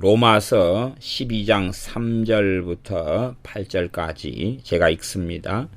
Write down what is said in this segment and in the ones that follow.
로마서 12장 3절부터 8절까지 제가 읽습니다.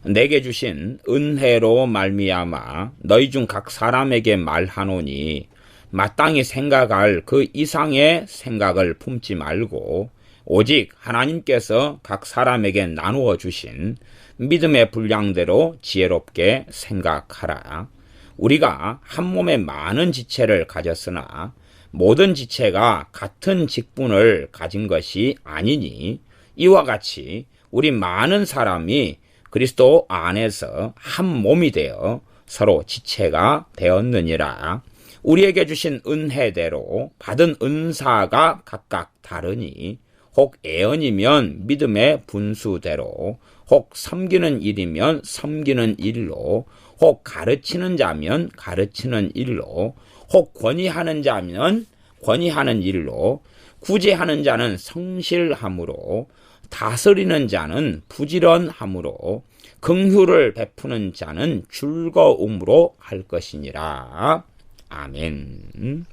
내게 주신 은혜로 말미암아 너희 중 각 사람에게 말하노니 마땅히 생각할 그 이상의 생각을 품지 말고 오직 하나님께서 각 사람에게 나누어 주신 믿음의 분량대로 지혜롭게 생각하라. 우리가 한 몸에 많은 지체를 가졌으나 모든 지체가 같은 직분을 가진 것이 아니니 이와 같이 우리 많은 사람이 그리스도 안에서 한 몸이 되어 서로 지체가 되었느니라. 우리에게 주신 은혜대로 받은 은사가 각각 다르니 혹 애언이면 믿음의 분수대로, 혹 섬기는 일이면 섬기는 일로, 혹 가르치는 자면 가르치는 일로, 혹 권위하는 자면 권위하는 일로, 구제하는 자는 성실함으로, 다스리는 자는 부지런함으로, 긍휼을 베푸는 자는 즐거움으로 할 것이니라. 아멘.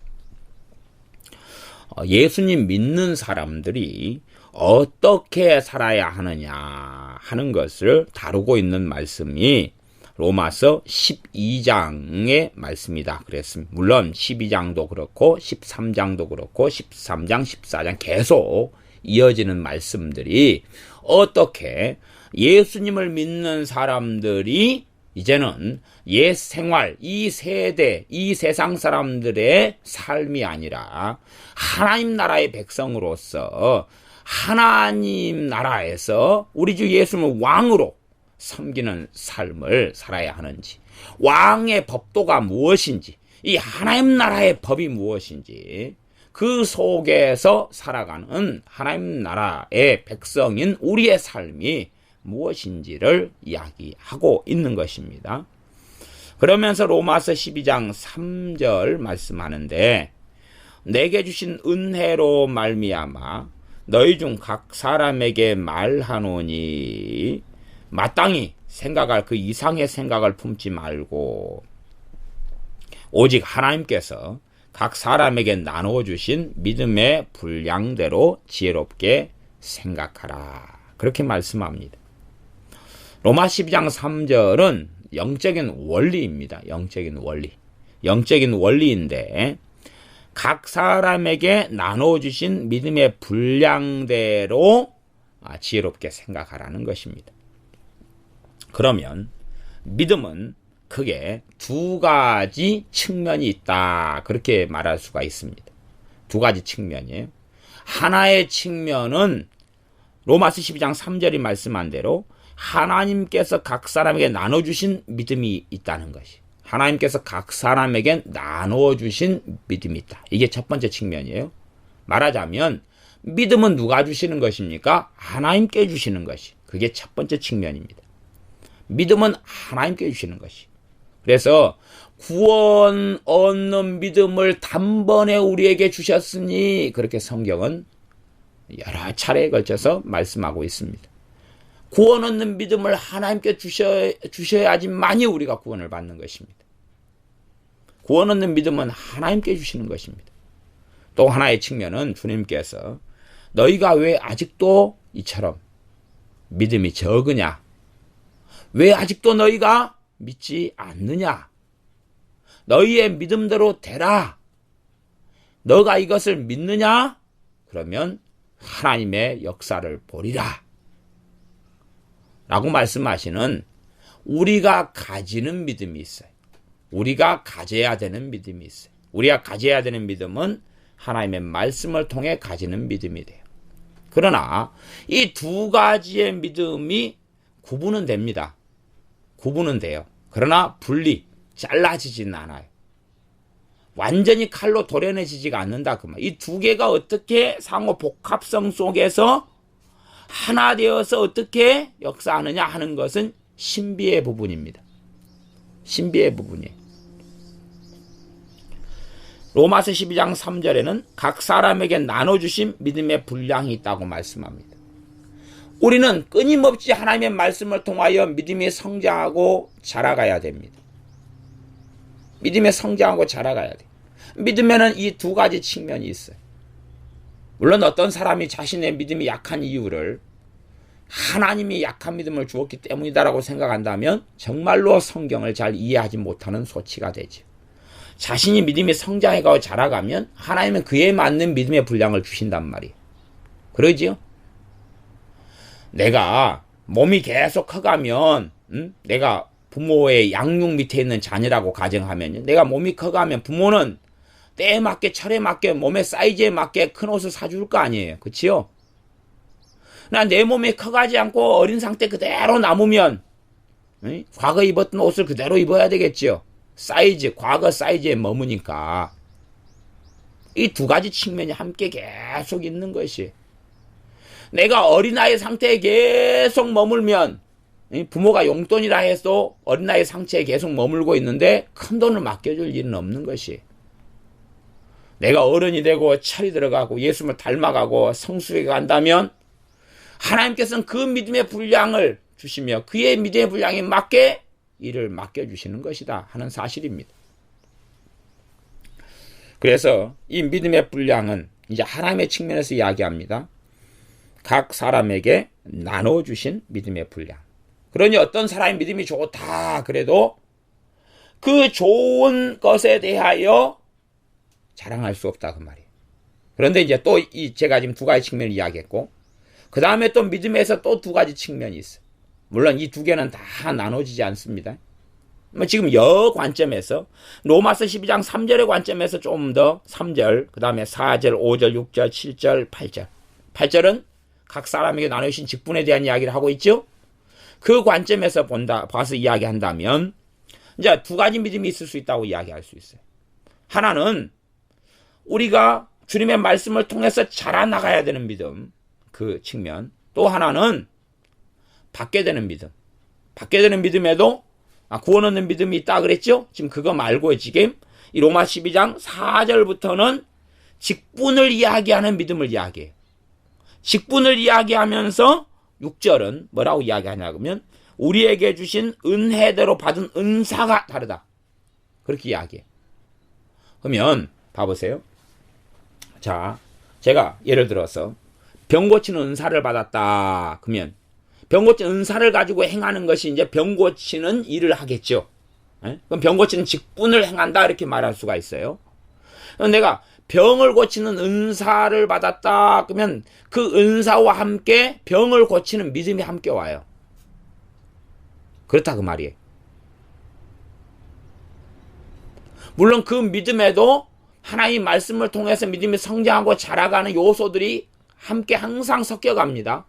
예수님 믿는 사람들이 어떻게 살아야 하느냐 하는 것을 다루고 있는 말씀이 로마서 12장의 말씀이다 그랬습니다. 물론 12장도 그렇고 13장도 그렇고 13장, 14장 계속 이어지는 말씀들이 어떻게 예수님을 믿는 사람들이 이제는 옛 생활, 이 세대, 이 세상 사람들의 삶이 아니라 하나님 나라의 백성으로서 하나님 나라에서 우리 주 예수님을 왕으로 섬기는 삶을 살아야 하는지, 왕의 법도가 무엇인지, 이 하나님 나라의 법이 무엇인지, 그 속에서 살아가는 하나님 나라의 백성인 우리의 삶이 무엇인지를 이야기하고 있는 것입니다. 그러면서 로마서 12장 3절 말씀하는데 내게 주신 은혜로 말미암아 너희 중 각 사람에게 말하노니 마땅히 생각할 그 이상의 생각을 품지 말고 오직 하나님께서 각 사람에게 나누어 주신 믿음의 분량대로 지혜롭게 생각하라. 그렇게 말씀합니다. 로마 12장 3절은 영적인 원리입니다. 영적인 원리. 영적인 원리인데 각 사람에게 나눠주신 믿음의 분량대로 지혜롭게 생각하라는 것입니다. 그러면 믿음은 크게 두 가지 측면이 있다. 그렇게 말할 수가 있습니다. 두 가지 측면이에요. 하나의 측면은 로마서 12장 3절이 말씀한 대로 하나님께서 각 사람에게 나눠주신 믿음이 있다는 것이. 하나님께서 각 사람에게 나눠주신 믿음이 있다. 이게 첫 번째 측면이에요. 말하자면 믿음은 누가 주시는 것입니까? 하나님께 주시는 것이. 그게 첫 번째 측면입니다. 믿음은 하나님께 주시는 것이. 그래서 구원 얻는 믿음을 단번에 우리에게 주셨으니 그렇게 성경은 여러 차례에 걸쳐서 말씀하고 있습니다. 구원 얻는 믿음을 하나님께 주셔야지만이 우리가 구원을 받는 것입니다. 구원 얻는 믿음은 하나님께 주시는 것입니다. 또 하나의 측면은 주님께서 너희가 왜 아직도 이처럼 믿음이 적으냐? 왜 아직도 너희가 믿지 않느냐? 너희의 믿음대로 되라. 너가 이것을 믿느냐? 그러면 하나님의 역사를 보리라. 라고 말씀하시는 우리가 가지는 믿음이 있어요. 우리가 가져야 되는 믿음이 있어요. 우리가 가져야 되는 믿음은 하나님의 말씀을 통해 가지는 믿음이 돼요. 그러나 이 두 가지의 믿음이 구분은 됩니다. 구분은 돼요. 그러나 잘라지지는 않아요. 완전히 칼로 도려내지지가 않는다. 그 말. 이 두 개가 어떻게 상호 복합성 속에서 하나 되어서 어떻게 역사하느냐 하는 것은 신비의 부분입니다. 신비의 부분이에요. 로마서 12장 3절에는 각 사람에게 나눠주신 믿음의 분량이 있다고 말씀합니다. 우리는 끊임없이 하나님의 말씀을 통하여 믿음이 성장하고 자라가야 됩니다. 믿음에 성장하고 자라가야 돼요. 믿음에는 이 두 가지 측면이 있어요. 물론 어떤 사람이 자신의 믿음이 약한 이유를 하나님이 약한 믿음을 주었기 때문이다라고 생각한다면 정말로 성경을 잘 이해하지 못하는 소치가 되죠. 자신이 믿음이 성장해가고 자라가면 하나님은 그에 맞는 믿음의 분량을 주신단 말이에요. 그러지요? 내가 몸이 계속 커가면 내가 부모의 양육 밑에 있는 자녀라고 가정하면 내가 몸이 커가면 부모는 때에 맞게 철에 맞게 몸의 사이즈에 맞게 큰 옷을 사줄 거 아니에요. 그치요? 나 내 몸이 커가지 않고 어린 상태 그대로 남으면 과거 입었던 옷을 그대로 입어야 되겠지요. 사이즈, 과거 사이즈에 머무니까. 이 두 가지 측면이 함께 계속 있는 것이. 내가 어린아이 상태에 계속 머물면 부모가 용돈이라 해서 어린아이 상태에 계속 머물고 있는데 큰 돈을 맡겨줄 일은 없는 것이. 내가 어른이 되고 철이 들어가고 예수님을 닮아가고 성숙해 간다면 하나님께서는 그 믿음의 분량을 주시며 그의 믿음의 분량에 맞게 일을 맡겨주시는 것이다 하는 사실입니다. 그래서 이 믿음의 분량은 이제 하나님의 측면에서 이야기합니다. 각 사람에게 나눠주신 믿음의 분량. 그러니 어떤 사람의 믿음이 좋다 그래도 그 좋은 것에 대하여 자랑할 수 없다 그 말이에요. 그런데 이제 또 제가 지금 두 가지 측면을 이야기했고 그 다음에 또 믿음에서 또 두 가지 측면이 있어요. 물론 이 두 개는 다 나눠지지 않습니다. 지금 여 관점에서 로마서 12장 3절의 관점에서 좀 더 3절 그 다음에 4절 5절 6절 7절 8절 8절은 각 사람에게 나누신 직분에 대한 이야기를 하고 있죠. 그 관점에서 봐서 이야기한다면 이제 두 가지 믿음이 있을 수 있다고 이야기할 수 있어요. 하나는 우리가 주님의 말씀을 통해서 자라나가야 되는 믿음 그 측면, 또 하나는 받게 되는 믿음. 받게 되는 믿음에도 구원 얻는 믿음이 있다 그랬죠? 지금 그거 말고 지금 이 로마 12장 4절부터는 직분을 이야기하는 믿음을 이야기해요. 직분을 이야기하면서 6절은 뭐라고 이야기하냐면 우리에게 주신 은혜대로 받은 은사가 다르다. 그렇게 이야기해요. 그러면 봐보세요. 자, 제가 예를 들어서 병 고치는 은사를 받았다. 그러면 병 고치는 은사를 가지고 행하는 것이 이제 병 고치는 일을 하겠죠. 그럼 병 고치는 직분을 행한다 이렇게 말할 수가 있어요. 내가 병을 고치는 은사를 받았다. 그러면 그 은사와 함께 병을 고치는 믿음이 함께 와요. 그렇다 그 말이에요. 물론 그 믿음에도 하나님 말씀을 통해서 믿음이 성장하고 자라가는 요소들이 함께 항상 섞여갑니다.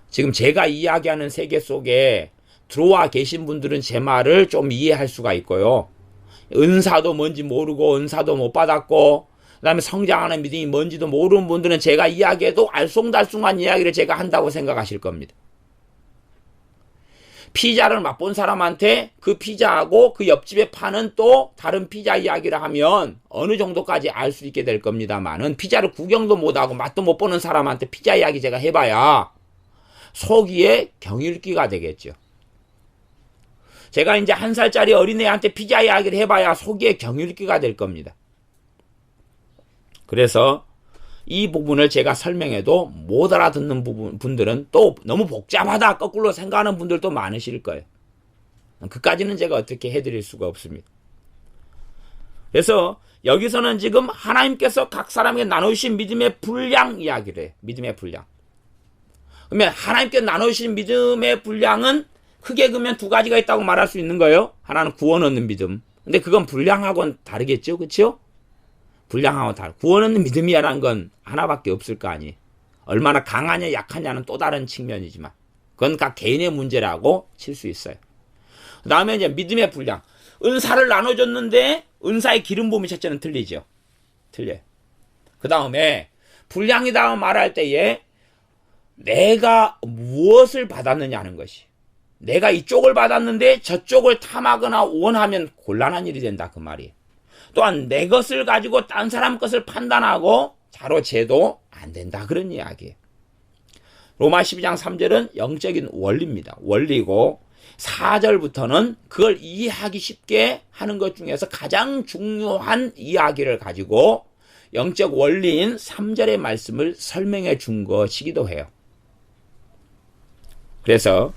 지금 제가 이야기하는 세계 속에 들어와 계신 분들은 제 말을 좀 이해할 수가 있고요. 은사도 뭔지 모르고 은사도 못 받았고 그 다음에 성장하는 믿음이 뭔지도 모르는 분들은 제가 이야기해도 알쏭달쏭한 이야기를 제가 한다고 생각하실 겁니다. 피자를 맛본 사람한테 그 피자하고 그 옆집에 파는 또 다른 피자 이야기를 하면 어느 정도까지 알 수 있게 될 겁니다만은 피자를 구경도 못하고 맛도 못 보는 사람한테 피자 이야기 제가 해봐야 속이에 경일기가 되겠죠. 제가 이제 1살짜리 어린애한테 피자 이야기를 해봐야 속이에 경일기가 될 겁니다. 그래서 이 부분을 제가 설명해도 못 알아듣는 분들은 또 너무 복잡하다 거꾸로 생각하는 분들도 많으실 거예요. 그까지는 제가 어떻게 해드릴 수가 없습니다. 그래서 여기서는 지금 하나님께서 각 사람에게 나누신 믿음의 분량 이야기를 해요. 믿음의 분량. 그러면 하나님께 나누신 믿음의 분량은 크게 그러면 두 가지가 있다고 말할 수 있는 거예요. 하나는 구원 얻는 믿음. 근데 그건 분량하고는 다르겠죠. 그렇죠? 분량하고 다르고 구원 얻는 믿음이라는 건 하나밖에 없을 거 아니에요. 얼마나 강하냐 약하냐는 또 다른 측면이지만 그건 각 개인의 문제라고 칠 수 있어요. 그 다음에 이제 믿음의 분량. 은사를 나눠줬는데 은사의 기름 부음이 첫째는 틀리죠. 틀려요. 그 다음에 분량이다 말할 때에 내가 무엇을 받았느냐는 것이. 내가 이쪽을 받았는데 저쪽을 탐하거나 원하면 곤란한 일이 된다 그 말이에요. 또한 내 것을 가지고 딴 사람 것을 판단하고 자로 재도 안 된다 그런 이야기예요. 로마 12장 3절은 영적인 원리입니다. 원리고 4절부터는 그걸 이해하기 쉽게 하는 것 중에서 가장 중요한 이야기를 가지고 영적 원리인 3절의 말씀을 설명해 준 것이기도 해요. 그래서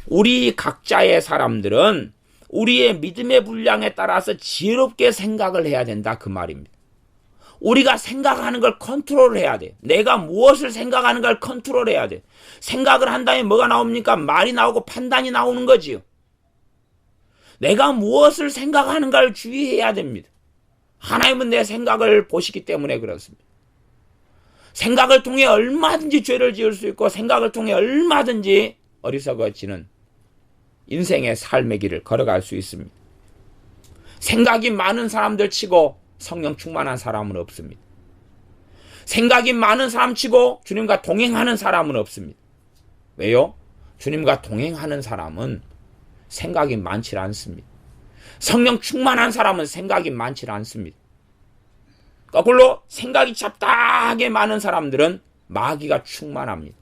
우리 각자의 사람들은 우리의 믿음의 분량에 따라서 지혜롭게 생각을 해야 된다, 그 말입니다. 우리가 생각하는 걸 컨트롤해야 돼. 내가 무엇을 생각하는 걸 컨트롤해야 돼. 생각을 한 다음에 뭐가 나옵니까? 말이 나오고 판단이 나오는 거지요. 내가 무엇을 생각하는가를 주의해야 됩니다. 하나님은 내 생각을 보시기 때문에 그렇습니다. 생각을 통해 얼마든지 죄를 지을 수 있고 생각을 통해 얼마든지 어리석어지는 인생의 삶의 길을 걸어갈 수 있습니다. 생각이 많은 사람들 치고 성령 충만한 사람은 없습니다. 생각이 많은 사람 치고 주님과 동행하는 사람은 없습니다. 왜요? 주님과 동행하는 사람은 생각이 많지 않습니다. 성령 충만한 사람은 생각이 많지 않습니다. 거꾸로 생각이 잡다하게 많은 사람들은 마귀가 충만합니다.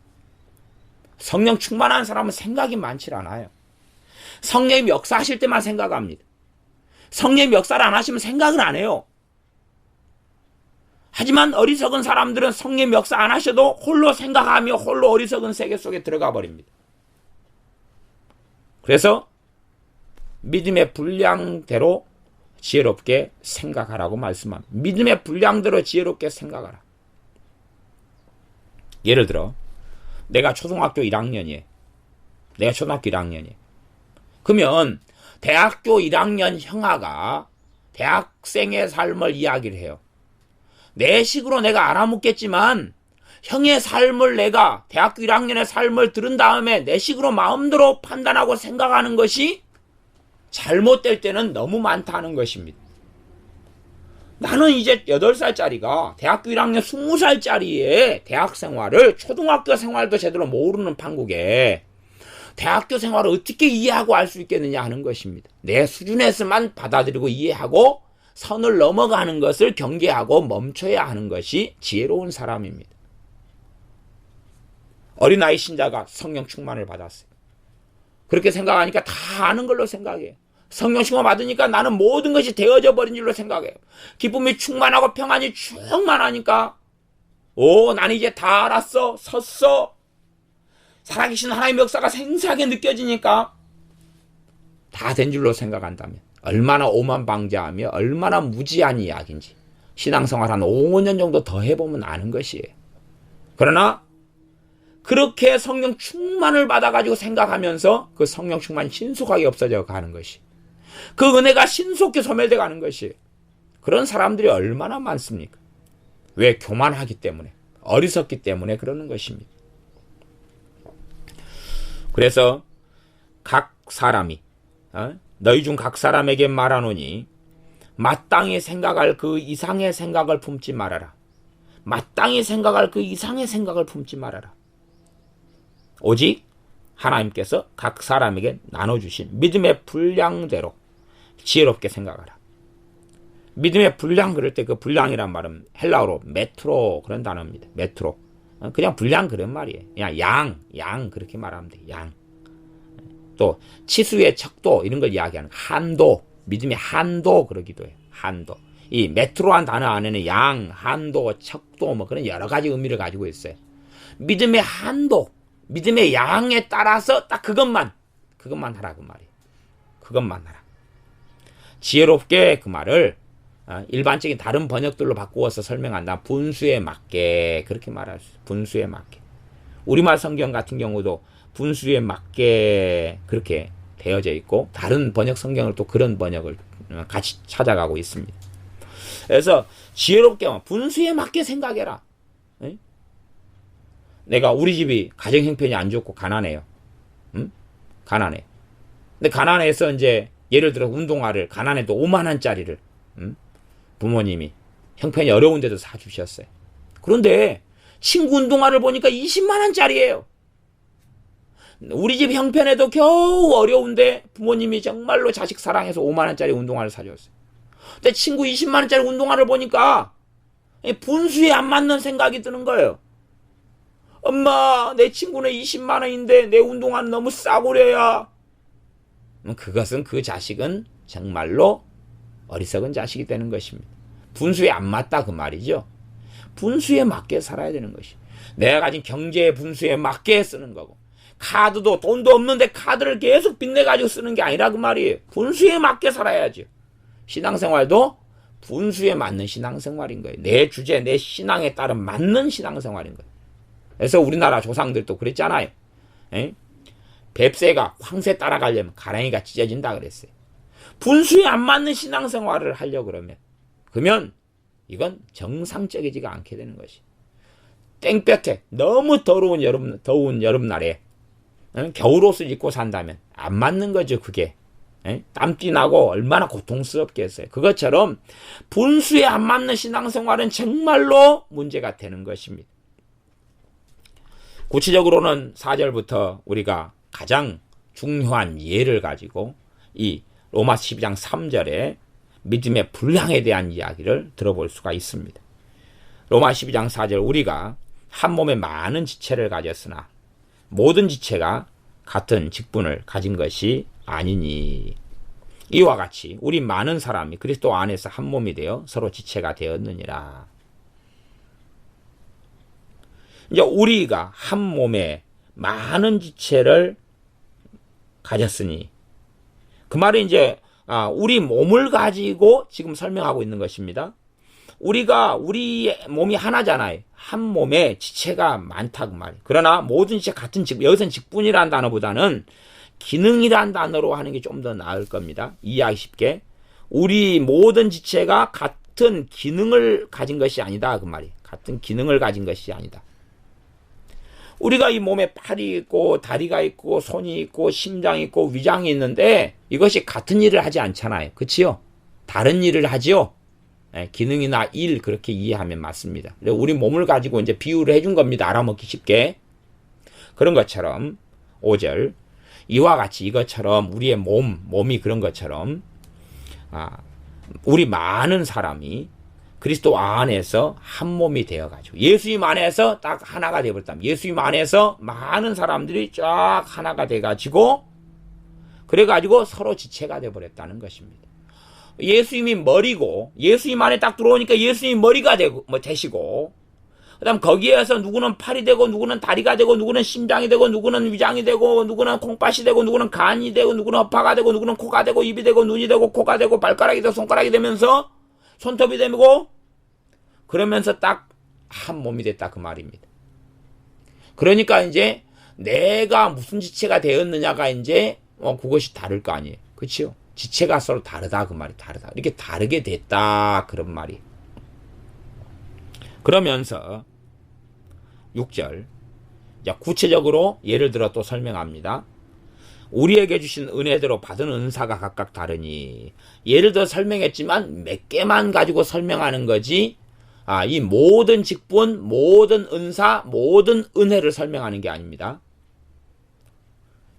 성령 충만한 사람은 생각이 많지 않아요. 성령이 역사하실 때만 생각합니다. 성령이 역사를 안 하시면 생각을 안 해요. 하지만 어리석은 사람들은 성령 역사 안 하셔도 홀로 생각하며 홀로 어리석은 세계 속에 들어가 버립니다. 그래서 믿음의 분량대로 지혜롭게 생각하라고 말씀합니다. 믿음의 분량대로 지혜롭게 생각하라. 예를 들어 내가 초등학교 1학년이에요. 내가 초등학교 1학년이에요. 그러면 대학교 1학년 형아가 대학생의 삶을 이야기를 해요. 내 식으로 내가 알아묻겠지만 형의 삶을 내가 대학교 1학년의 삶을 들은 다음에 내 식으로 마음대로 판단하고 생각하는 것이 잘못될 때는 너무 많다는 것입니다. 나는 이제 8살짜리가 대학교 1학년 20살짜리의 대학 생활을 초등학교 생활도 제대로 모르는 판국에 대학교 생활을 어떻게 이해하고 알 수 있겠느냐 하는 것입니다. 내 수준에서만 받아들이고 이해하고 선을 넘어가는 것을 경계하고 멈춰야 하는 것이 지혜로운 사람입니다. 어린아이 신자가 성령 충만을 받았어요. 그렇게 생각하니까 다 아는 걸로 생각해요. 성령 충만 받으니까 나는 모든 것이 되어져 버린 줄로 생각해요. 기쁨이 충만하고 평안이 충만하니까 나는 이제 다 알았어, 섰어. 살아계신 하나님의 역사가 생생하게 느껴지니까 다 된 줄로 생각한다면 얼마나 오만방자하며 얼마나 무지한 이야기인지 신앙생활 한 5년 정도 더 해보면 아는 것이에요. 그러나 그렇게 성령 충만을 받아가지고 생각하면서 그 성령 충만이 신속하게 없어져 가는 것이, 그 은혜가 신속히 소멸돼 가는 것이, 그런 사람들이 얼마나 많습니까? 왜? 교만하기 때문에, 어리석기 때문에 그러는 것입니다. 그래서 각 사람이 너희 중 각 사람에게 말하노니 마땅히 생각할 그 이상의 생각을 품지 말아라. 마땅히 생각할 그 이상의 생각을 품지 말아라. 오직 하나님께서 각 사람에게 나눠주신 믿음의 분량대로 지혜롭게 생각하라. 믿음의 분량, 그럴 때 그 분량이란 말은 헬라어로 메트로 그런 단어입니다. 메트로. 그냥 분량 그런 말이에요. 그냥 양 그렇게 말하면 돼. 양. 또 치수의 척도 이런 걸 이야기하는 한도, 믿음의 한도 그러기도 해요. 한도. 이 메트로한 단어 안에는 양, 한도, 척도 뭐 그런 여러 가지 의미를 가지고 있어요. 믿음의 한도, 믿음의 양에 따라서 딱 그것만 하라 그 말이에요. 그것만 하라. 지혜롭게 그 말을 일반적인 다른 번역들로 바꾸어서 설명한다. 분수에 맞게 그렇게 말할 수 있어요. 분수에 맞게. 우리말 성경 같은 경우도 분수에 맞게 그렇게 되어져 있고 다른 번역 성경을 또 그런 번역을 같이 찾아가고 있습니다. 그래서 지혜롭게 분수에 맞게 생각해라. 에? 내가 우리 집이 가정 형편이 안 좋고 가난해요. 응? 가난해. 근데 가난해서 이제 예를 들어 운동화를 가난해도 5만 원짜리를 부모님이 형편이 어려운데도 사주셨어요. 그런데 친구 운동화를 보니까 20만 원짜리예요. 우리 집 형편에도 겨우 어려운데 부모님이 정말로 자식 사랑해서 5만 원짜리 운동화를 사줬어요. 근데 친구 20만 원짜리 운동화를 보니까 분수에 안 맞는 생각이 드는 거예요. 엄마, 내 친구는 20만 원인데 내 운동화는 너무 싸구려야. 그것은 그 자식은 정말로 어리석은 자식이 되는 것입니다. 분수에 안 맞다 그 말이죠. 분수에 맞게 살아야 되는 것이. 내가 가진 경제의 분수에 맞게 쓰는 거고. 카드도 돈도 없는데 카드를 계속 빚내가지고 쓰는 게 아니라 그 말이에요. 분수에 맞게 살아야죠. 신앙생활도 분수에 맞는 신앙생활인 거예요. 내 주제, 내 신앙에 따른 맞는 신앙생활인 거예요. 그래서 우리나라 조상들도 그랬잖아요. 에? 뱁새가 황새 따라가려면 가랑이가 찢어진다 그랬어요. 분수에 안 맞는 신앙생활을 하려고 그러면 이건 정상적이지가 않게 되는 것이. 땡볕에 너무 더운 여름날에 겨울옷을 입고 산다면 안 맞는 거죠. 그게 땀띠 나고 얼마나 고통스럽겠어요. 그것처럼 분수에 안 맞는 신앙생활은 정말로 문제가 되는 것입니다. 구체적으로는 4절부터 우리가 가장 중요한 예를 가지고 이 로마서 12장 3절에 믿음의 분량에 대한 이야기를 들어볼 수가 있습니다. 로마서 12장 4절 우리가 한 몸에 많은 지체를 가졌으나 모든 지체가 같은 직분을 가진 것이 아니니 이와 같이 우리 많은 사람이 그리스도 안에서 한 몸이 되어 서로 지체가 되었느니라. 이제 우리가 한 몸에 많은 지체를 가졌으니 그 말이 이제 우리 몸을 가지고 지금 설명하고 있는 것입니다. 우리 몸이 하나잖아요. 한 몸에 지체가 많다 그 말이에요. 그러나 모든 지체 같은 직분, 여기서는 직분이라는 단어보다는 기능이라는 단어로 하는 게 좀 더 나을 겁니다. 이해하기 쉽게. 우리 모든 지체가 같은 기능을 가진 것이 아니다 그 말이에요. 같은 기능을 가진 것이 아니다. 우리가 이 몸에 팔이 있고 다리가 있고 손이 있고 심장이 있고 위장이 있는데 이것이 같은 일을 하지 않잖아요. 그치요? 다른 일을 하지요. 기능이나 일 그렇게 이해하면 맞습니다. 우리 몸을 가지고 이제 비유를 해준 겁니다. 알아먹기 쉽게. 그런 것처럼 5절 이와 같이 이것처럼 우리의 몸이 그런 것처럼 우리 많은 사람이 그리스도 안에서 한 몸이 되어가지고 예수님 안에서 딱 하나가 되어버렸다면 예수님 안에서 많은 사람들이 쫙 하나가 돼가지고 그래가지고 서로 지체가 되어버렸다는 것입니다. 예수님이 머리고 예수님 안에 딱 들어오니까 예수님 머리가 되시고 그 다음 거기에서 누구는 팔이 되고 누구는 다리가 되고 누구는 심장이 되고 누구는 위장이 되고 누구는 콩팥이 되고 누구는 간이 되고 누구는 허파가 되고 누구는 코가 되고 입이 되고 눈이 되고 코가 되고 발가락이 되고 손가락이 되면서 손톱이 되고 그러면서 딱 한 몸이 됐다 그 말입니다. 그러니까 이제 내가 무슨 지체가 되었느냐가 이제 그것이 다를 거 아니에요. 그렇죠? 지체가 서로 다르다 그 말이 다르다. 이렇게 다르게 됐다 그런 말이. 그러면서 6절 구체적으로 예를 들어 또 설명합니다. 우리에게 주신 은혜대로 받은 은사가 각각 다르니 예를 들어 설명했지만 몇 개만 가지고 설명하는 거지 이 모든 직분, 모든 은사, 모든 은혜를 설명하는 게 아닙니다.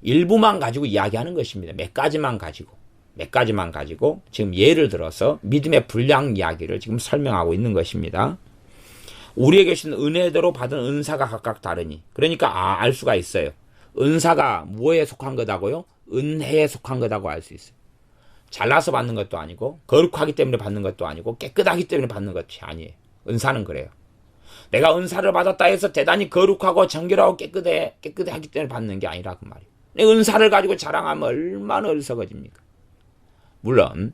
일부만 가지고 이야기하는 것입니다. 몇 가지만 가지고 지금 예를 들어서 믿음의 분량 이야기를 지금 설명하고 있는 것입니다. 우리에게 주신 은혜대로 받은 은사가 각각 다르니 그러니까 알 수가 있어요. 은사가 뭐에 속한 거다고요? 은혜에 속한 거다고 알 수 있어요. 잘나서 받는 것도 아니고 거룩하기 때문에 받는 것도 아니고 깨끗하기 때문에 받는 것이 아니에요. 은사는 그래요. 내가 은사를 받았다 해서 대단히 거룩하고 정결하고 깨끗하기 때문에 받는 게 아니라 그 말이에요. 은사를 가지고 자랑하면 얼마나 어리석어집니까? 물론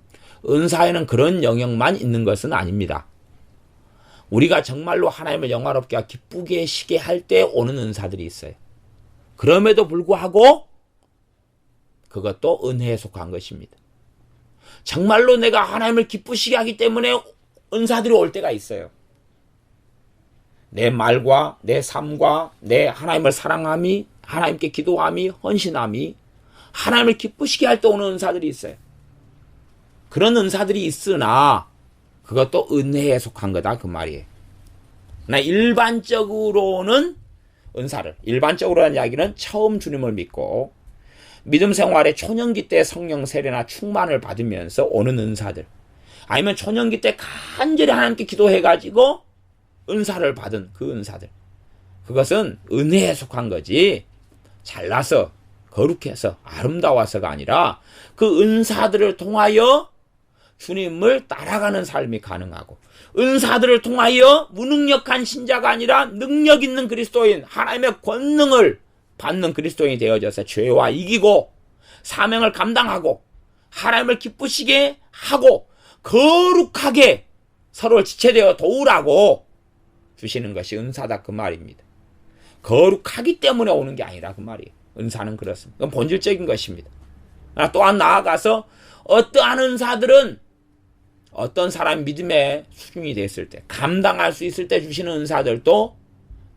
은사에는 그런 영역만 있는 것은 아닙니다. 우리가 정말로 하나님을 영화롭게 기쁘게 시게 할 때 오는 은사들이 있어요. 그럼에도 불구하고 그것도 은혜에 속한 것입니다. 정말로 내가 하나님을 기쁘시게 하기 때문에 은사들이 올 때가 있어요. 내 말과 내 삶과 내 하나님을 사랑함이 하나님께 기도함이 헌신함이 하나님을 기쁘시게 할 때 오는 은사들이 있어요. 그런 은사들이 있으나 그것도 은혜에 속한 거다 그 말이에요. 나 일반적으로는 은사를 일반적으로라는 이야기는 처음 주님을 믿고 믿음 생활의 초년기 때 성령 세례나 충만을 받으면서 오는 은사들 아니면 초년기 때 간절히 하나님께 기도해가지고 은사를 받은 그 은사들 그것은 은혜에 속한 거지 잘나서 거룩해서 아름다워서가 아니라 그 은사들을 통하여 주님을 따라가는 삶이 가능하고, 은사들을 통하여 무능력한 신자가 아니라 능력 있는 그리스도인, 하나님의 권능을 받는 그리스도인이 되어져서 죄와 이기고 사명을 감당하고 하나님을 기쁘시게 하고 거룩하게 서로를 지체되어 도우라고 주시는 것이 은사다, 그 말입니다. 거룩하기 때문에 오는 게 아니라 그 말이에요. 은사는 그렇습니다. 그건 본질적인 것입니다. 또한 나아가서 어떠한 은사들은 어떤 사람 믿음의 수준이 됐을 때, 감당할 수 있을 때 주시는 은사들도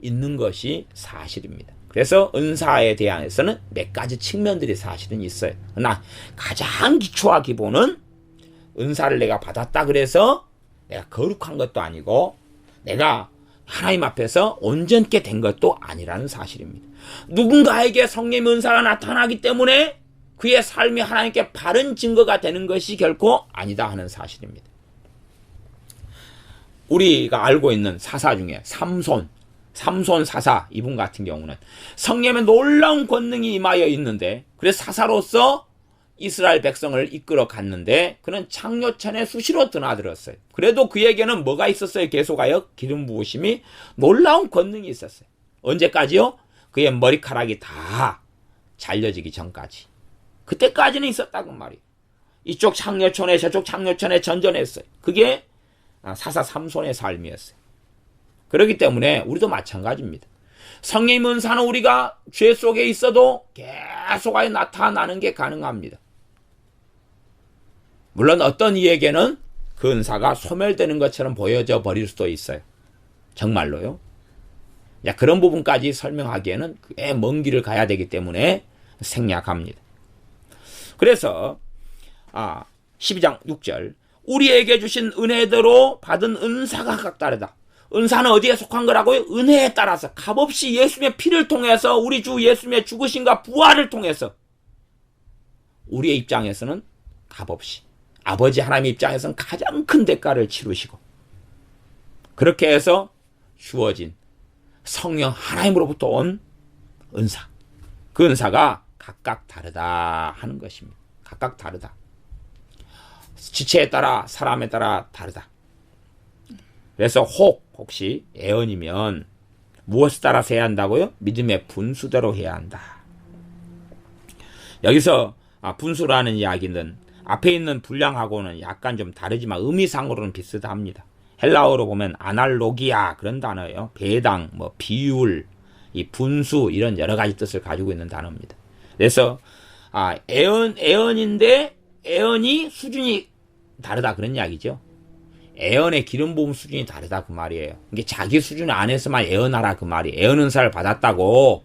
있는 것이 사실입니다. 그래서 은사에 대해서는 몇 가지 측면들이 사실은 있어요. 그러나 가장 기초와 기본은 은사를 내가 받았다 그래서 내가 거룩한 것도 아니고 내가 하나님 앞에서 온전케 된 것도 아니라는 사실입니다. 누군가에게 성령의 은사가 나타나기 때문에 그의 삶이 하나님께 바른 증거가 되는 것이 결코 아니다 하는 사실입니다. 우리가 알고 있는 사사 중에 삼손 사사, 이분 같은 경우는 성령의 놀라운 권능이 임하여 있는데, 그래서 사사로서 이스라엘 백성을 이끌어 갔는데 그는 창녀천에 수시로 드나들었어요. 그래도 그에게는 뭐가 있었어요? 계속하여 기름 부으심이, 놀라운 권능이 있었어요. 언제까지요? 그의 머리카락이 다 잘려지기 전까지. 그때까지는 있었다고 말이에요. 이쪽 창녀촌에 저쪽 창녀촌에 전전했어요. 그게 사사 삼손의 삶이었어요. 그렇기 때문에 우리도 마찬가지입니다. 성령의 은사는 우리가 죄 속에 있어도 계속하여 나타나는 게 가능합니다. 물론 어떤 이에게는 그 은사가 소멸되는 것처럼 보여져 버릴 수도 있어요. 정말로요. 그런 부분까지 설명하기에는 꽤 먼 길을 가야 되기 때문에 생략합니다. 그래서 12장 6절, 우리에게 주신 은혜대로 받은 은사가 각각 다르다. 은사는 어디에 속한 거라고요? 은혜에 따라서 값없이 예수님의 피를 통해서, 우리 주 예수님의 죽으심과 부활을 통해서 우리의 입장에서는 값없이, 아버지 하나님 입장에서는 가장 큰 대가를 치르시고, 그렇게 해서 주어진 성령 하나님으로부터 온 은사, 그 은사가 각각 다르다 하는 것입니다. 각각 다르다. 지체에 따라, 사람에 따라 다르다. 그래서 혹시 애언이면 무엇에 따라서 해야 한다고요? 믿음의 분수대로 해야 한다. 여기서 분수라는 이야기는 앞에 있는 분량하고는 약간 좀 다르지만 의미상으로는 비슷합니다. 헬라어로 보면 아날로기아 그런 단어예요. 배당, 비율, 이 분수 이런 여러 가지 뜻을 가지고 있는 단어입니다. 그래서 애언인데 애언이 수준이 다르다 그런 이야기죠. 애언의 기름 부음 수준이 다르다 그 말이에요. 이게 자기 수준 안에서만 애언하라 그 말이에요. 애언 은사를 받았다고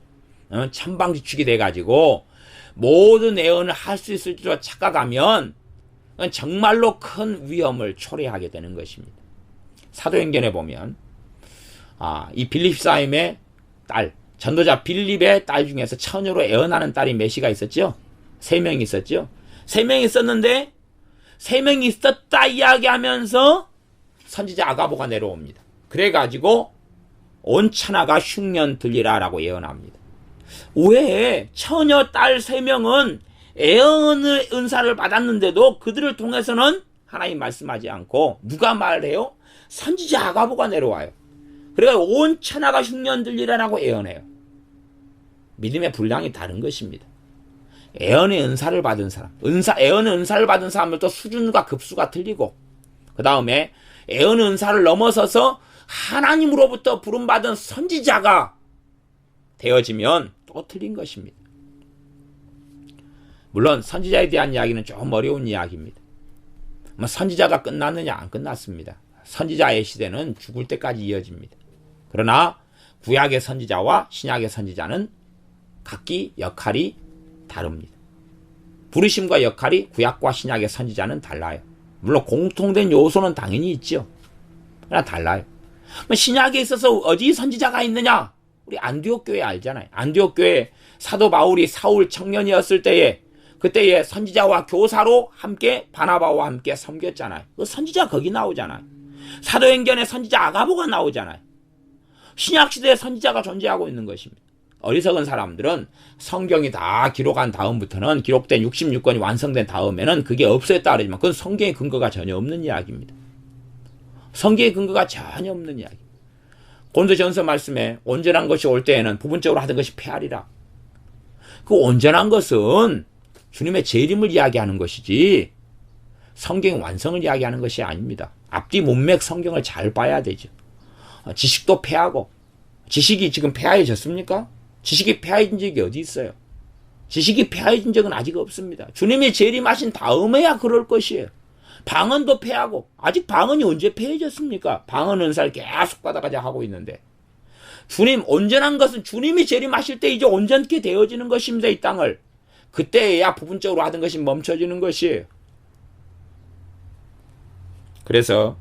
천방지축이 돼가지고 모든 애언을 할 수 있을 줄 착각하면 정말로 큰 위험을 초래하게 되는 것입니다. 사도행전에 보면 이 빌립사임의 딸, 전도자 빌립의 딸 중에서 처녀로 애언하는 딸이 메시가 있었죠. 3명이 있었죠. 3명이 있었는데 3명이 있었다 이야기하면서 선지자 아가보가 내려옵니다. 그래가지고 온 천하가 흉년 들리라라고 예언합니다. 왜 처녀 딸 3명은 애언의 은사를 받았는데도 그들을 통해서는 하나님 말씀하지 않고 누가 말해요? 선지자 아가보가 내려와요. 그래서 온 천하가 흉년 들리라라고 예언해요. 믿음의 분량이 다른 것입니다. 애언의 은사를 받은 사람, 애언의 은사를 받은 사람들도 수준과 급수가 틀리고, 그 다음에 애언의 은사를 넘어서서 하나님으로부터 부름받은 선지자가 되어지면 또 틀린 것입니다. 물론 선지자에 대한 이야기는 좀 어려운 이야기입니다. 선지자가 끝났느냐? 안 끝났습니다. 선지자의 시대는 죽을 때까지 이어집니다. 그러나 구약의 선지자와 신약의 선지자는 각기 역할이 다릅니다. 부르심과 역할이 구약과 신약의 선지자는 달라요. 물론 공통된 요소는 당연히 있죠. 그러나 달라요. 신약에 있어서 어디 선지자가 있느냐? 우리 안디옥 교회 알잖아요. 안디옥 교회 사도 바울이 사울 청년이었을 때에 그때에 선지자와 교사로 함께 바나바와 함께 섬겼잖아요. 그 선지자 거기 나오잖아요. 사도행전에 선지자 아가보가 나오잖아요. 신약시대에 선지자가 존재하고 있는 것입니다. 어리석은 사람들은 성경이 다 기록한 다음부터는 기록된 66권이 완성된 다음에는 그게 없어졌다 그러지만 그건 성경의 근거가 전혀 없는 이야기입니다. 성경의 근거가 전혀 없는 이야기. 고린도전서 말씀에 온전한 것이 올 때에는 부분적으로 하던 것이 폐하리라. 그 온전한 것은 주님의 재림을 이야기하는 것이지 성경의 완성을 이야기하는 것이 아닙니다. 앞뒤 문맥 성경을 잘 봐야 되죠. 지식도 폐하고 지식이 지금 폐하해졌습니까? 지식이 폐하해진 적이 어디 있어요? 지식이 폐하해진 적은 아직 없습니다. 주님이 재림하신 다음에야 그럴 것이에요. 방언도 폐하고 아직 방언이 언제 폐해졌습니까? 방언 은사를 계속 받아가자 하고 있는데 주님 온전한 것은 주님이 재림하실 때 이제 온전케 되어지는 것입니다. 이 땅을. 그때야 부분적으로 하던 것이 멈춰지는 것이에요. 그래서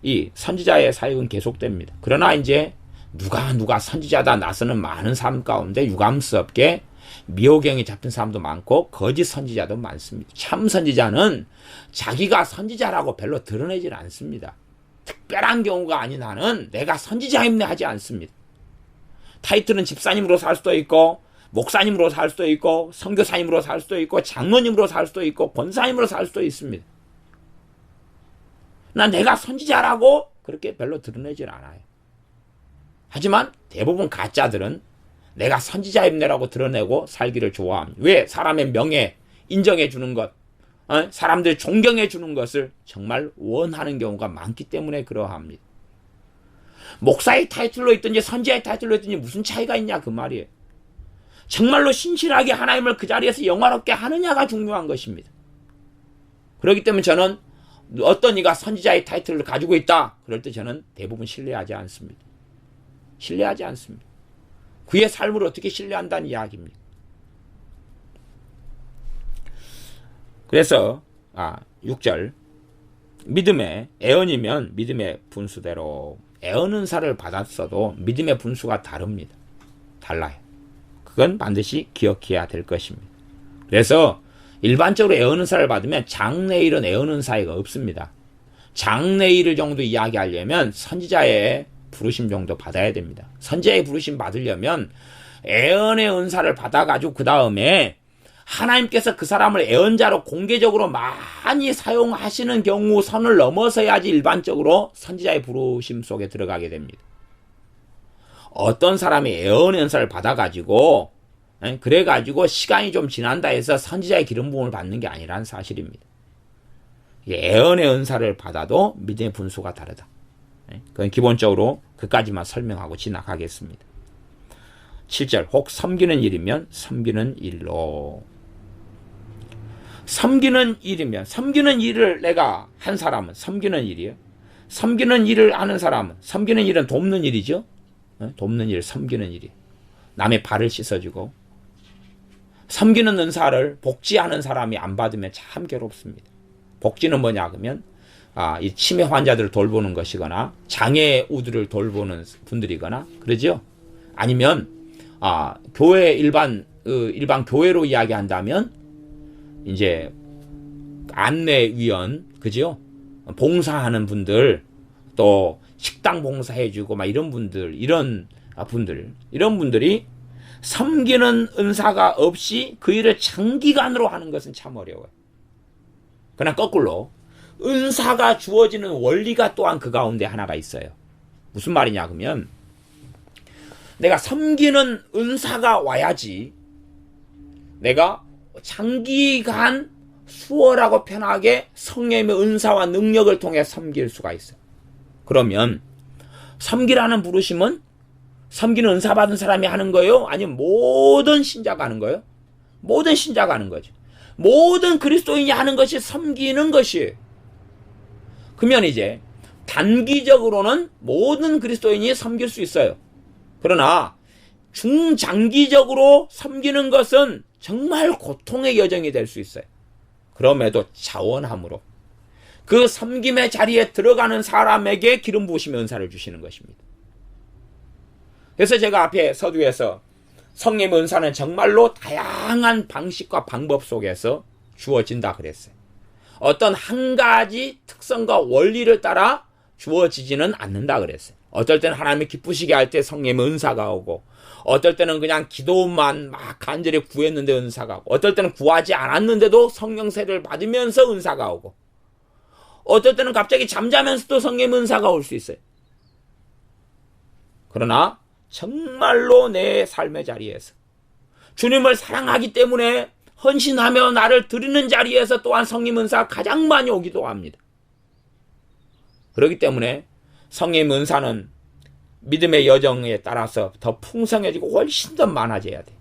이 선지자의 사역은 계속됩니다. 그러나 이제 누가 선지자다 나서는 많은 삶 가운데 유감스럽게 미호경에 잡힌 사람도 많고 거짓 선지자도 많습니다. 참 선지자는 자기가 선지자라고 별로 드러내질 않습니다. 특별한 경우가 아닌 한은 내가 선지자임네 하지 않습니다. 타이틀은 집사님으로 살 수도 있고 목사님으로 살 수도 있고 선교사님으로 살 수도 있고 장로님으로 살 수도 있고 권사님으로 살 수도 있습니다. 난 내가 선지자라고 그렇게 별로 드러내질 않아요. 하지만 대부분 가짜들은 내가 선지자임내라고 드러내고 살기를 좋아합니다. 왜? 사람의 명예 인정해 주는 것, 사람들 존경해 주는 것을 정말 원하는 경우가 많기 때문에 그러합니다. 목사의 타이틀로 있든지 선지자의 타이틀로 있든지 무슨 차이가 있냐 그 말이에요. 정말로 신실하게 하나님을 그 자리에서 영화롭게 하느냐가 중요한 것입니다. 그렇기 때문에 저는 어떤 이가 선지자의 타이틀을 가지고 있다 그럴 때 저는 대부분 신뢰하지 않습니다. 신뢰하지 않습니다. 그의 삶을 어떻게 신뢰한다는 이야기입니다. 그래서 6절 믿음의 애언이면 믿음의 분수대로 애언 은사를 받았어도 믿음의 분수가 다릅니다. 달라요. 그건 반드시 기억해야 될 것입니다. 그래서 일반적으로 애언 은사를 받으면 장래일은 애언 은사가 없습니다. 장래일 정도 이야기하려면 선지자의 부르심 정도 받아야 됩니다. 선지자의 부르심 받으려면 애언의 은사를 받아가지고 그 다음에 하나님께서 그 사람을 애언자로 공개적으로 많이 사용하시는 경우 선을 넘어서야지 일반적으로 선지자의 부르심 속에 들어가게 됩니다. 어떤 사람이 애언의 은사를 받아가지고 그래가지고 시간이 좀 지난다 해서 선지자의 기름 부음을 받는 게 아니라는 사실입니다. 애언의 은사를 받아도 믿음의 분수가 다르다. 그건 기본적으로 그까지만 설명하고 지나가겠습니다. 7절 혹 섬기는 일이면 섬기는 일로. 섬기는 일이면 섬기는 일을 내가 한 사람은 섬기는 일이에요. 섬기는 일을 하는 사람은 섬기는 일은 돕는 일이죠. 돕는 일, 섬기는 일이 남의 발을 씻어주고 섬기는 은사를 복지하는 사람이 안 받으면 참 괴롭습니다. 복지는 뭐냐 그러면 이 치매 환자들을 돌보는 것이거나 장애 우들을 돌보는 분들이거나 그러죠. 아니면 교회 일반 교회로 이야기한다면 이제 안내위원 그죠? 봉사하는 분들 또 식당 봉사해주고 막 이런 분들이 섬기는 은사가 없이 그 일을 장기간으로 하는 것은 참 어려워요. 그러나 거꾸로 은사가 주어지는 원리가 또한 그 가운데 하나가 있어요. 무슨 말이냐 그러면 내가 섬기는 은사가 와야지 내가 장기간 수월하고 편하게 성령의 은사와 능력을 통해 섬길 수가 있어요. 그러면 섬기라는 부르심은 섬기는 은사 받은 사람이 하는 거예요? 아니면 모든 신자가 하는 거예요? 모든 신자가 하는 거죠. 모든 그리스도인이 하는 것이 섬기는 것이에요. 그러면 이제 단기적으로는 모든 그리스도인이 섬길 수 있어요. 그러나 중장기적으로 섬기는 것은 정말 고통의 여정이 될 수 있어요. 그럼에도 자원함으로 그 섬김의 자리에 들어가는 사람에게 기름 부으심의 은사를 주시는 것입니다. 그래서 제가 앞에 서두에서 성령의 은사는 정말로 다양한 방식과 방법 속에서 주어진다 그랬어요. 어떤 한 가지 특성과 원리를 따라 주어지지는 않는다 그랬어요. 어떨 때는 하나님이 기쁘시게 할 때 성령의 은사가 오고, 어떨 때는 그냥 기도만 막 간절히 구했는데 은사가 오고, 어떨 때는 구하지 않았는데도 성령 세례를 받으면서 은사가 오고, 어떨 때는 갑자기 잠자면서도 성령의 은사가 올 수 있어요. 그러나 정말로 내 삶의 자리에서 주님을 사랑하기 때문에 헌신하며 나를 드리는 자리에서 또한 성령 은사가 가장 많이 오기도 합니다. 그렇기 때문에 성령 은사는 믿음의 여정에 따라서 더 풍성해지고 훨씬 더 많아져야 돼요.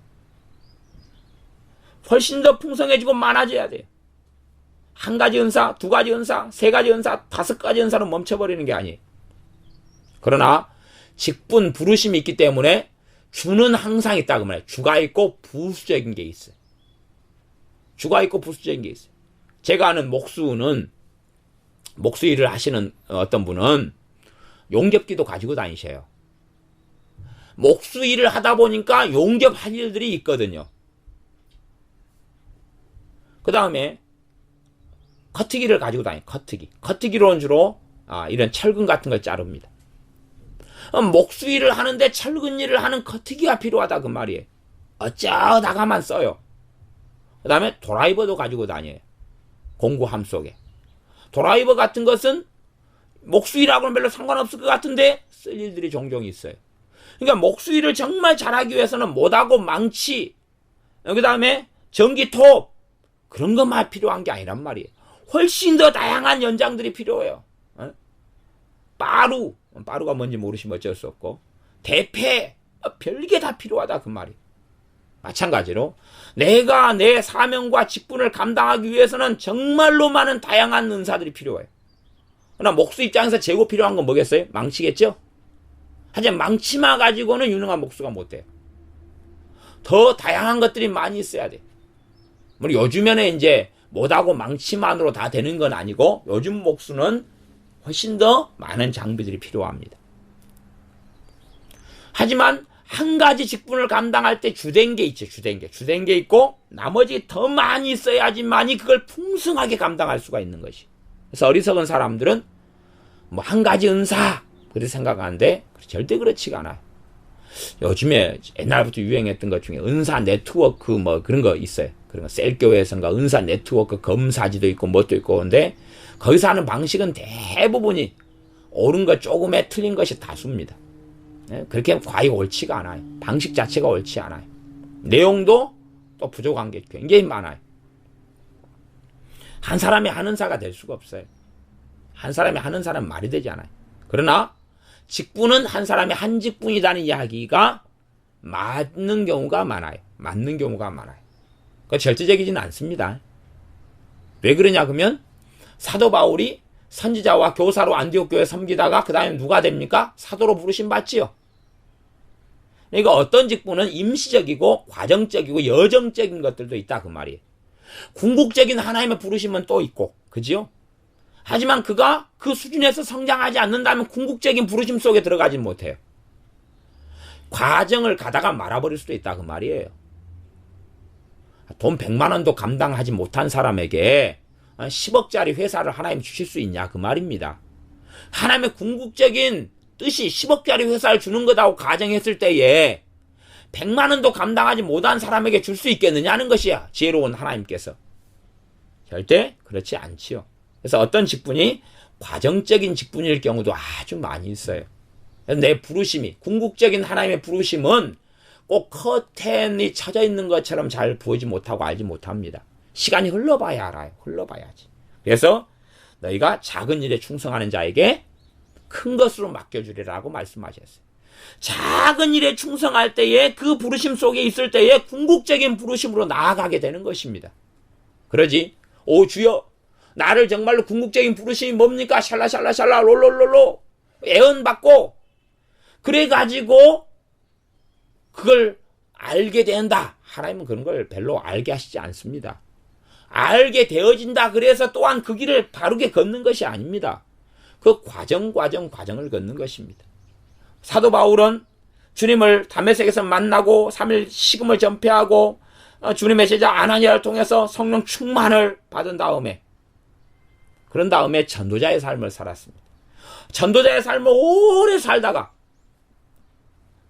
훨씬 더 풍성해지고 많아져야 돼요. 한 가지 은사, 두 가지 은사, 세 가지 은사, 다섯 가지 은사로 멈춰버리는 게 아니에요. 그러나 직분, 부르심이 있기 때문에 주는 항상 있다 그 말이에요. 주가 있고 부수적인 게 있어요. 주가 있고 부수적인 게 있어요. 제가 아는 목수 일을 하시는 어떤 분은 용접기도 가지고 다니셔요. 목수 일을 하다 보니까 용접할 일들이 있거든요. 그 다음에 커트기를 가지고 다녀요. 커트기로는 주로 이런 철근 같은 걸 자릅니다. 목수 일을 하는데 철근 일을 하는 커트기가 필요하다 그 말이에요. 어쩌다가만 써요. 그 다음에 드라이버도 가지고 다녀요. 공구함 속에. 드라이버 같은 것은 목수 일하고는 별로 상관없을 것 같은데 쓸 일들이 종종 있어요. 그러니까 목수 일을 정말 잘하기 위해서는 못하고 망치, 그 다음에 전기톱, 그런 것만 필요한 게 아니란 말이에요. 훨씬 더 다양한 연장들이 필요해요. 빠루가 뭔지 모르시면 어쩔 수 없고, 대패, 별게 다 필요하다 그 말이에요. 마찬가지로 내가 내 사명과 직분을 감당하기 위해서는 정말로 많은 다양한 은사들이 필요해요. 그러나 목수 입장에서 재고 필요한 건 뭐겠어요? 망치겠죠? 하지만 망치만 가지고는 유능한 목수가 못 돼요. 더 다양한 것들이 많이 있어야 돼요. 요즘에는 이제 못하고 망치만으로 다 되는 건 아니고, 요즘 목수는 훨씬 더 많은 장비들이 필요합니다. 하지만 한 가지 직분을 감당할 때 주된 게 있죠. 주된 게 있고, 나머지 더 많이 있어야지만이 그걸 풍성하게 감당할 수가 있는 것이. 그래서 어리석은 사람들은 한 가지 은사 그렇게 생각하는데 절대 그렇지가 않아요. 요즘에 옛날부터 유행했던 것 중에 은사 네트워크 그런 거 있어요. 그런 거 셀교회에서인가 은사 네트워크 검사지도 있고 뭣도 있고, 근데 거기서 하는 방식은 대부분이 옳은 것 조금에 틀린 것이 다수입니다. 그렇게 과히 옳지가 않아요. 방식 자체가 옳지 않아요. 내용도 또 부족한 게 굉장히 많아요. 한 사람이 하는 사가 될 수가 없어요. 한 사람이 하는 사람은 말이 되지 않아요. 그러나 직분은 한 사람이 한 직분이라는 이야기가 맞는 경우가 많아요. 절대적이지는 않습니다. 왜 그러냐 그러면 사도 바울이 선지자와 교사로 안디옥 교회에 섬기다가 그 다음에 누가 됩니까? 사도로 부르심 받지요. 그러니까 어떤 직분은 임시적이고 과정적이고 여정적인 것들도 있다 그 말이에요. 궁극적인 하나님의 부르심은 또 있고, 그지요? 하지만 그가 그 수준에서 성장하지 않는다면 궁극적인 부르심 속에 들어가지 못해요. 과정을 가다가 말아버릴 수도 있다 그 말이에요. 돈 100만 원도 감당하지 못한 사람에게 10억짜리 회사를 하나님 주실 수 있냐 그 말입니다. 하나님의 궁극적인 뜻이 10억짜리 회사를 주는 거다고 가정했을 때에 100만 원도 감당하지 못한 사람에게 줄 수 있겠느냐는 것이야. 지혜로운 하나님께서. 절대 그렇지 않지요. 그래서 어떤 직분이 과정적인 직분일 경우도 아주 많이 있어요. 내 부르심이, 궁극적인 하나님의 부르심은 꼭 커튼이 쳐져 있는 것처럼 잘 보지 못하고 알지 못합니다. 시간이 흘러봐야 알아요. 흘러봐야지. 그래서 너희가 작은 일에 충성하는 자에게 큰 것으로 맡겨주리라고 말씀하셨어요. 작은 일에 충성할 때에 그 부르심 속에 있을 때에 궁극적인 부르심으로 나아가게 되는 것입니다. 그러지, 오 주여, 나를 정말로 궁극적인 부르심이 뭡니까? 샬라샬라샬라 롤롤롤로 애언받고 그래가지고 그걸 알게 된다. 하나님은 그런 걸 별로 알게 하시지 않습니다. 알게 되어진다. 그래서 또한 그 길을 바르게 걷는 것이 아닙니다. 그 과정을 걷는 것입니다. 사도 바울은 주님을 다메섹에서 만나고 3일 식음을 전폐하고 주님의 제자 아나니아를 통해서 성령 충만을 받은 다음에, 그런 다음에 전도자의 삶을 살았습니다. 전도자의 삶을 오래 살다가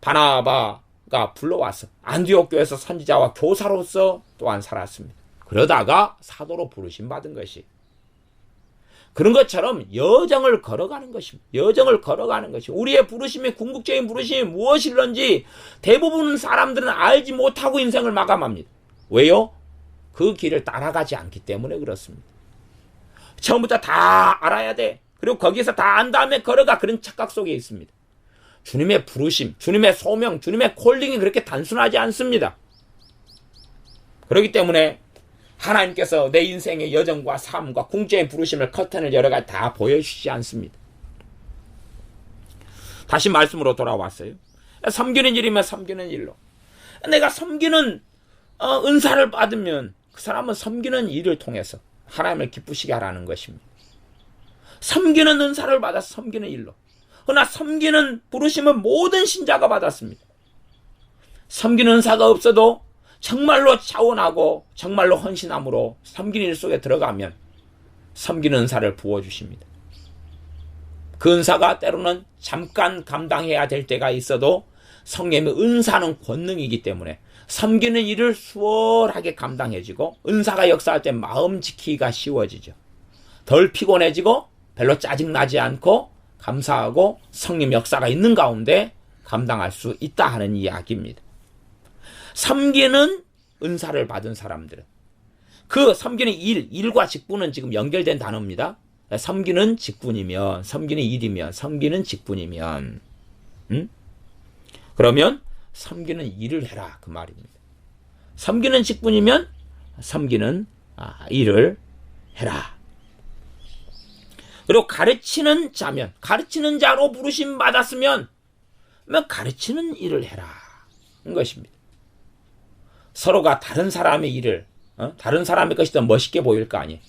바나바가 불러왔어. 안디옥 교회에서 선지자와 교사로서 또한 살았습니다. 그러다가 사도로 부르심 받은 것이, 그런 것처럼 여정을 걸어가는 것입니다. 여정을 걸어가는 것이, 우리의 부르심이, 궁극적인 부르심이 무엇일런지 대부분 사람들은 알지 못하고 인생을 마감합니다. 왜요? 그 길을 따라가지 않기 때문에 그렇습니다. 처음부터 다 알아야 돼. 그리고 거기서 다 안 다음에 걸어가. 그런 착각 속에 있습니다. 주님의 부르심, 주님의 소명, 주님의 콜링이 그렇게 단순하지 않습니다. 그렇기 때문에 하나님께서 내 인생의 여정과 삶과 궁극적인 부르심을 커튼을 여러 가지 다 보여주시지 않습니다. 다시 말씀으로 돌아왔어요. 섬기는 일이면 섬기는 일로. 내가 섬기는 은사를 받으면 그 사람은 섬기는 일을 통해서 하나님을 기쁘시게 하라는 것입니다. 섬기는 은사를 받아서 섬기는 일로. 그러나 섬기는 부르심은 모든 신자가 받았습니다. 섬기는 은사가 없어도 정말로 자원하고 정말로 헌신함으로 섬기는 일 속에 들어가면 섬기는 은사를 부어주십니다. 그 은사가 때로는 잠깐 감당해야 될 때가 있어도 성령의 은사는 권능이기 때문에 섬기는 일을 수월하게 감당해지고 은사가 역사할 때 마음 지키기가 쉬워지죠. 덜 피곤해지고 별로 짜증나지 않고 감사하고 성령 역사가 있는 가운데 감당할 수 있다 하는 이야기입니다. 섬기는 은사를 받은 사람들은, 그 섬기는 일과 직분은 지금 연결된 단어입니다. 섬기는 직분이면, 섬기는 일이면, 섬기는 직분이면, 그러면 섬기는 일을 해라 그 말입니다. 섬기는 직분이면 섬기는 일을 해라. 그리고 가르치는 자면, 가르치는 자로 부르심 받았으면 가르치는 일을 해라 는 것입니다. 서로가 다른 사람의 일을, 다른 사람의 것이 더 멋있게 보일 거 아니에요.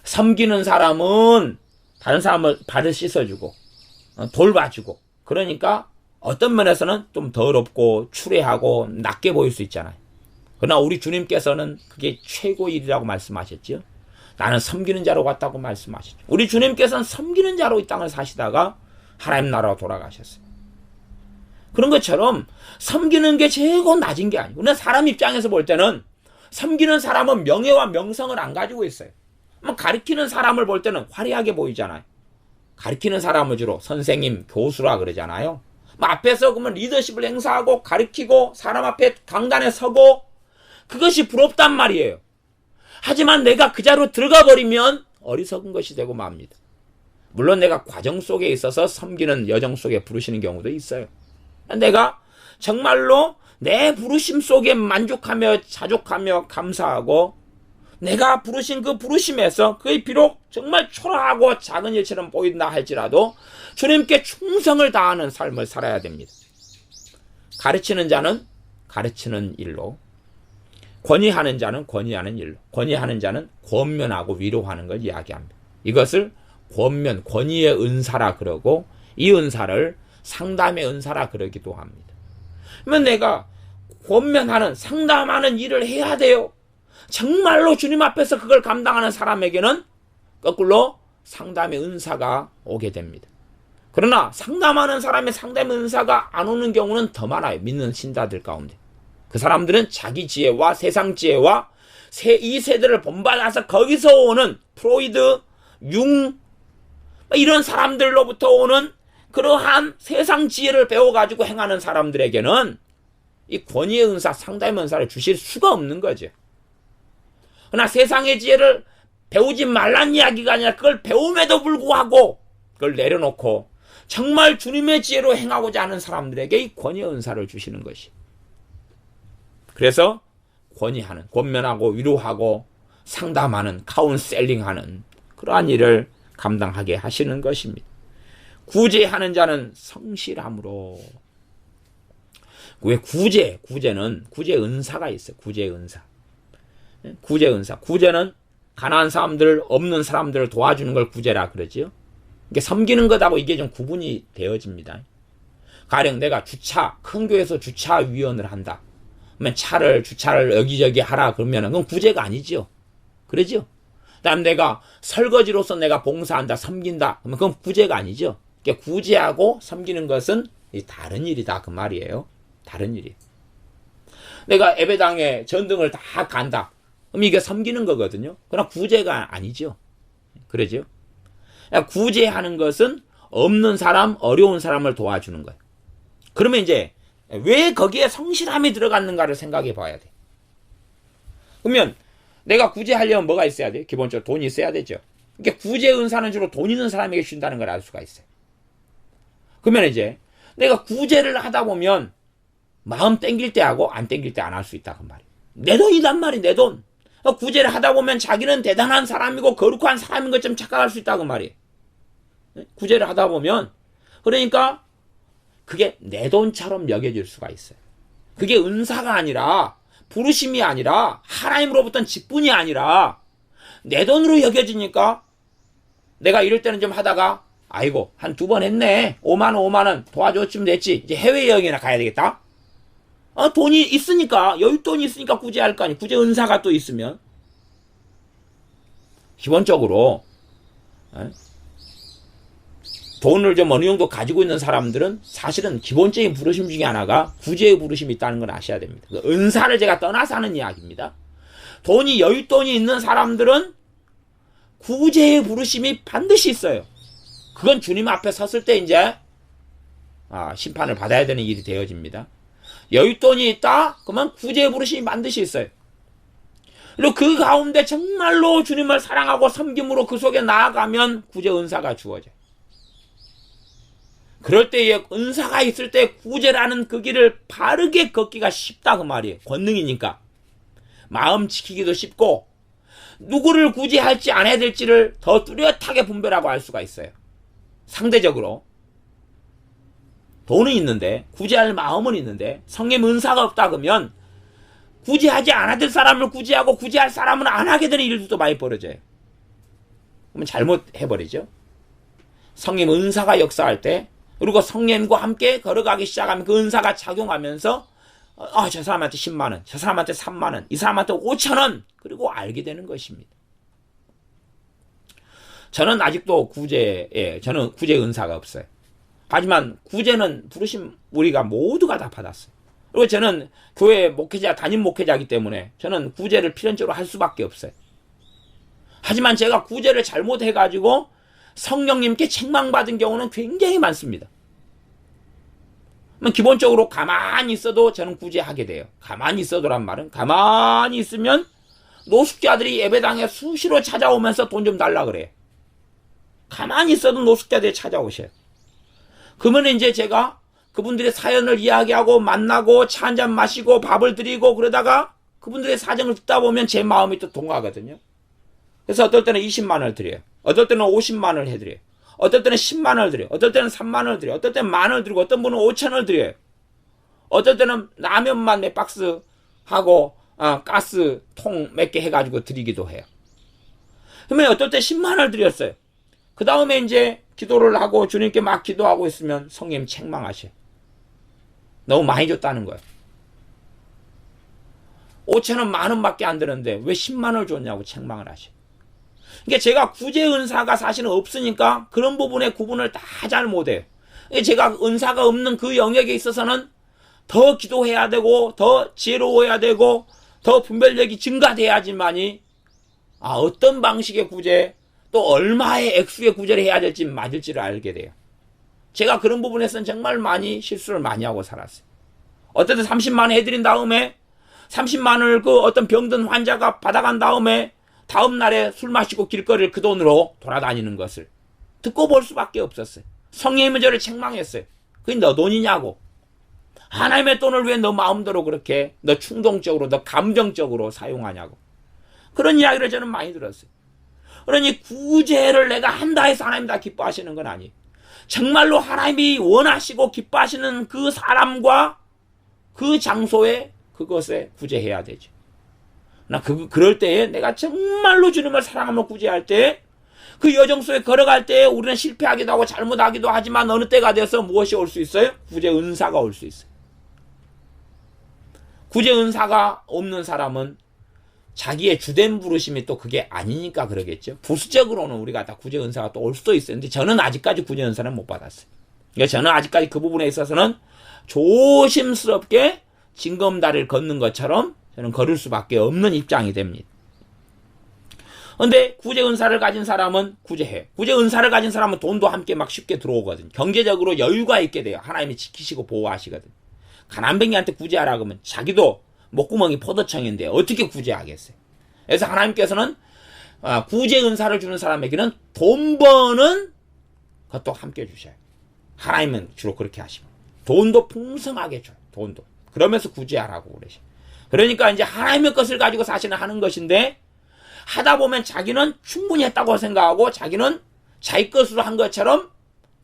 섬기는 사람은 다른 사람을 발을 씻어주고 돌봐주고, 그러니까 어떤 면에서는 좀 더럽고 추레하고 낮게 보일 수 있잖아요. 그러나 우리 주님께서는 그게 최고의 일이라고 말씀하셨죠. 나는 섬기는 자로 갔다고 말씀하셨죠. 우리 주님께서는 섬기는 자로 이 땅을 사시다가 하나님 나라로 돌아가셨어요. 그런 것처럼 섬기는 게 최고 낮은 게 아니고, 그러나 사람 입장에서 볼 때는 섬기는 사람은 명예와 명성을 안 가지고 있어요. 가르치는 사람을 볼 때는 화려하게 보이잖아요. 가르치는 사람을 주로 선생님, 교수라 그러잖아요. 앞에서 그러면 리더십을 행사하고 가르치고 사람 앞에 강단에 서고, 그것이 부럽단 말이에요. 하지만 내가 그 자리로 들어가 버리면 어리석은 것이 되고 맙니다. 물론 내가 과정 속에 있어서 섬기는 여정 속에 부르시는 경우도 있어요. 내가 정말로 내 부르심 속에 만족하며 자족하며 감사하고, 내가 부르신 그 부르심에서 그의 비록 정말 초라하고 작은 일처럼 보인다 할지라도 주님께 충성을 다하는 삶을 살아야 됩니다. 가르치는 자는 가르치는 일로, 권위하는 자는 권위하는 일로, 권위하는 자는 권면하고 위로하는 걸 이야기합니다. 이것을 권면, 권위의 은사라 그러고, 이 은사를 상담의 은사라 그러기도 합니다. 그러면 내가 권면하는, 상담하는 일을 해야 돼요. 정말로 주님 앞에서 그걸 감당하는 사람에게는 거꾸로 상담의 은사가 오게 됩니다. 그러나 상담하는 사람의 상담의 은사가 안 오는 경우는 더 많아요. 믿는 신자들 가운데. 그 사람들은 자기 지혜와 세상 지혜와 이 세대를 본받아서 거기서 오는 프로이드, 융, 이런 사람들로부터 오는 그러한 세상 지혜를 배워가지고 행하는 사람들에게는 이 권위의 은사, 상담의 은사를 주실 수가 없는 거죠. 그러나 세상의 지혜를 배우지 말란 이야기가 아니라 그걸 배움에도 불구하고 그걸 내려놓고 정말 주님의 지혜로 행하고자 하는 사람들에게 이 권위의 은사를 주시는 것이. 그래서 권위하는, 권면하고 위로하고 상담하는, 카운셀링하는 그러한 일을 감당하게 하시는 것입니다. 구제하는 자는 성실함으로. 왜 구제는 구제 은사가 있어요. 구제 은사. 구제 은사. 구제는 가난한 사람들, 없는 사람들을 도와주는 걸 구제라 그러지요. 이게 섬기는 것하고 이게 좀 구분이 되어집니다. 가령 내가 큰 교회에서 주차위원을 한다. 그러면 주차를 여기저기 하라 그러면 그건 구제가 아니지요. 그러죠? 그다음 내가 설거지로서 내가 봉사한다, 섬긴다. 그러면 그건 구제가 아니죠. 그러니까 구제하고 섬기는 것은 다른 일이다 그 말이에요. 다른 일이. 내가 예배당에 전등을 다 간다. 그럼 이게 섬기는 거거든요. 그러나 구제가 아니죠. 그러죠. 구제하는 것은 없는 사람, 어려운 사람을 도와주는 거예요. 그러면 이제 왜 거기에 성실함이 들어갔는가를 생각해 봐야 돼. 그러면 내가 구제하려면 뭐가 있어야 돼? 기본적으로 돈이 있어야 되죠. 그러니까 구제 은사는 주로 돈 있는 사람에게 준다는 걸 알 수가 있어요. 그러면 이제 내가 구제를 하다 보면 마음 땡길 때 하고 안 땡길 때 안 할 수 있다 그 말이에요. 내 돈이란 말이 내 돈. 구제를 하다 보면 자기는 대단한 사람이고 거룩한 사람인 것처럼 착각할 수 있다 그 말이에요. 구제를 하다 보면 그러니까 그게 내 돈처럼 여겨질 수가 있어요. 그게 은사가 아니라 부르심이 아니라 하나님으로부터는 직분이 아니라 내 돈으로 여겨지니까 내가 이럴 때는 좀 하다가 아이고 한 2번 했네. 5만 원 도와줬으면 됐지. 이제 해외여행이나 가야 되겠다. 돈이 있으니까 여윳돈이 있으니까 구제할 거 아니. 구제 은사가 또 있으면 기본적으로 돈을 좀 어느 정도 가지고 있는 사람들은 사실은 기본적인 부르심 중에 하나가 구제의 부르심이 있다는 걸 아셔야 됩니다. 은사를 제가 떠나서 하는 이야기입니다. 돈이 여윳돈이 있는 사람들은 구제의 부르심이 반드시 있어요. 그건 주님 앞에 섰을 때 이제 심판을 받아야 되는 일이 되어집니다. 여윳돈이 있다? 그러면 구제의 부르심이 반드시 있어요. 그리고 그 가운데 정말로 주님을 사랑하고 섬김으로 그 속에 나아가면 구제 은사가 주어져요. 그럴 때에 은사가 있을 때 구제라는 그 길을 바르게 걷기가 쉽다 그 말이에요. 권능이니까. 마음 지키기도 쉽고 누구를 구제할지 안 해야 될지를 더 뚜렷하게 분별하고 알 수가 있어요. 상대적으로 돈은 있는데 구제할 마음은 있는데 성령 은사가 없다 그러면 구제하지 않아야 될 사람을 구제하고 구제할 사람은 안 하게 되는 일들도 많이 벌어져요. 그러면 잘못해버리죠. 성령 은사가 역사할 때 그리고 성령과 함께 걸어가기 시작하면 그 은사가 작용하면서 저 사람한테 10만 원, 저 사람한테 3만 원, 이 사람한테 5천 원 그리고 알게 되는 것입니다. 저는 아직도 저는 구제 은사가 없어요. 하지만 구제는 부르심 우리가 모두가 다 받았어요. 그리고 저는 교회 목회자, 담임 목회자이기 때문에 저는 구제를 필연적으로 할 수밖에 없어요. 하지만 제가 구제를 잘못해가지고 성령님께 책망받은 경우는 굉장히 많습니다. 기본적으로 가만히 있어도 저는 구제하게 돼요. 가만히 있어도란 말은 가만히 있으면 노숙자들이 예배당에 수시로 찾아오면서 돈 좀 달라 그래요. 가만히 있어도 노숙자들이 찾아오셔요. 그러면 이제 제가 그분들의 사연을 이야기하고 만나고 차 한잔 마시고 밥을 드리고 그러다가 그분들의 사정을 듣다 보면 제 마음이 또 동하거든요. 그래서 어떨 때는 20만 원을 드려요. 어떨 때는 50만 원을 해드려요. 어떨 때는 10만 원을 드려요. 어떨 때는 3만 원을 드려요. 어떨 때는 만 원을 드리고 어떤 분은 5천 원을 드려요. 어떨 때는 라면만 몇 박스 하고 가스 통 몇 개 해가지고 드리기도 해요. 그러면 어떨 때 10만 원을 드렸어요. 그 다음에 이제 기도를 하고 주님께 막 기도하고 있으면 성령 책망하셔요. 너무 많이 줬다는 거예요. 5천 원, 만 원밖에 안 되는데 왜 10만 원을 줬냐고 책망을 하셔요. 그러니까 제가 구제 은사가 사실은 없으니까 그런 부분의 구분을 다 잘 못해요. 제가 은사가 없는 그 영역에 있어서는 더 기도해야 되고 더 지혜로워야 되고 더 분별력이 증가돼야지만이 어떤 방식의 구제 또 얼마의 액수의 구제를 해야 될지 맞을지를 알게 돼요. 제가 그런 부분에서는 정말 많이 실수를 많이 하고 살았어요. 어쨌든 30만 원 해드린 다음에 30만 원을 그 어떤 병든 환자가 받아간 다음에 다음 날에 술 마시고 길거리를 그 돈으로 돌아다니는 것을 듣고 볼 수밖에 없었어요. 성령님은 저를 책망했어요. 그게 너 돈이냐고. 하나님의 돈을 왜 너 마음대로 그렇게 너 충동적으로 너 감정적으로 사용하냐고. 그런 이야기를 저는 많이 들었어요. 그러니 구제를 내가 한다 해서 하나님 다 기뻐하시는 건 아니에요. 정말로 하나님이 원하시고 기뻐하시는 그 사람과 그 장소에 그것에 구제해야 되죠. 그럴 때에 내가 정말로 주님을 사랑하며 구제할 때 그 여정 속에 걸어갈 때에 우리는 실패하기도 하고 잘못하기도 하지만 어느 때가 돼서 무엇이 올 수 있어요? 구제 은사가 올 수 있어요. 구제 은사가 없는 사람은 자기의 주된 부르심이 또 그게 아니니까 그러겠죠. 부수적으로는 우리가 다 구제 은사가 또 올 수도 있어요. 근데 저는 아직까지 구제 은사는 못 받았어요. 그러니까 저는 아직까지 그 부분에 있어서는 조심스럽게 징검다리를 걷는 것처럼 저는 걸을 수밖에 없는 입장이 됩니다. 근데 구제 은사를 가진 사람은 구제해요. 구제 은사를 가진 사람은 돈도 함께 막 쉽게 들어오거든. 경제적으로 여유가 있게 돼요. 하나님이 지키시고 보호하시거든. 가난뱅이한테 구제하라 그러면 자기도 목구멍이 포도청인데 어떻게 구제하겠어요. 그래서 하나님께서는 구제 은사를 주는 사람에게는 돈 버는 것도 함께 주셔요. 하나님은 주로 그렇게 하십니다. 돈도 풍성하게 줘요. 돈도. 그러면서 구제하라고 그러셔요. 그러니까 이제 하나님의 것을 가지고 사실은 하는 것인데 하다 보면 자기는 충분히 했다고 생각하고 자기는 자기 것으로 한 것처럼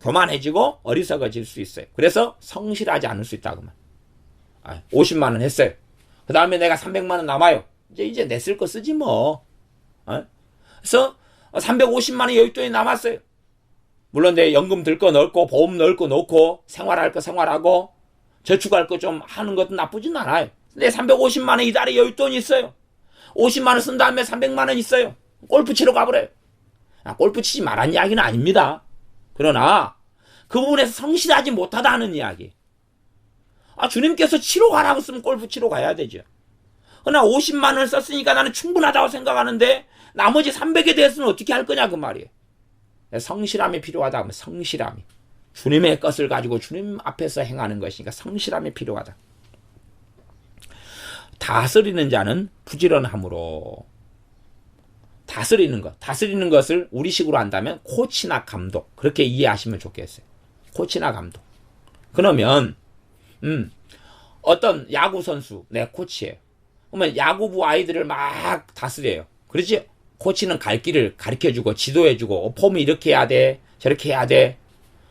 교만해지고 어리석어질 수 있어요. 그래서 성실하지 않을 수 있다고 말. 50만 원 했어요. 그 다음에 내가 300만 원 남아요. 이제 내 쓸 거 쓰지 뭐. 그래서 350만 원 여윳돈이 남았어요. 물론 내 연금 들 거 넣고 보험 넣을 거 넣고 생활할 거 생활하고 저축할 거 좀 하는 것도 나쁘진 않아요. 근데 350만 원 이달에 여윳돈이 있어요. 50만 원 쓴 다음에 300만 원 있어요. 골프 치러 가버려요. 골프 치지 말란 이야기는 아닙니다. 그러나 그 부분에서 성실하지 못하다는 이야기. 주님께서 치러 가라고 쓰면 골프 치러 가야 되죠. 그러나 50만 원을 썼으니까 나는 충분하다고 생각하는데 나머지 300에 대해서는 어떻게 할 거냐 그 말이에요. 성실함이 필요하다 하면 성실함이. 주님의 것을 가지고 주님 앞에서 행하는 것이니까 성실함이 필요하다. 다스리는 자는 부지런함으로. 다스리는 것을 우리식으로 한다면 코치나 감독, 그렇게 이해하시면 좋겠어요. 코치나 감독. 그러면 어떤 야구 선수, 내 코치예요. 그러면 야구부 아이들을 막 다스려요. 그렇지? 코치는 갈 길을 가르쳐주고 지도해주고 폼이 이렇게 해야 돼, 저렇게 해야 돼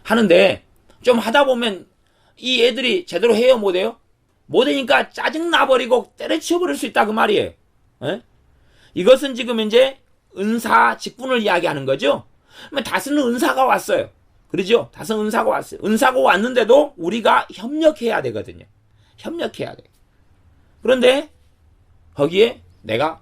하는데 좀 하다 보면 이 애들이 제대로 해요, 못해요? 못하니까 짜증나버리고 때려치워버릴 수 있다 그 말이에요. 에? 이것은 지금 이제 은사 직분을 이야기하는 거죠. 다스는 은사가 왔어요. 그러죠? 다스는 은사가 왔어요. 은사가 왔는데도 우리가 협력해야 되거든요. 협력해야 돼. 그런데 거기에 내가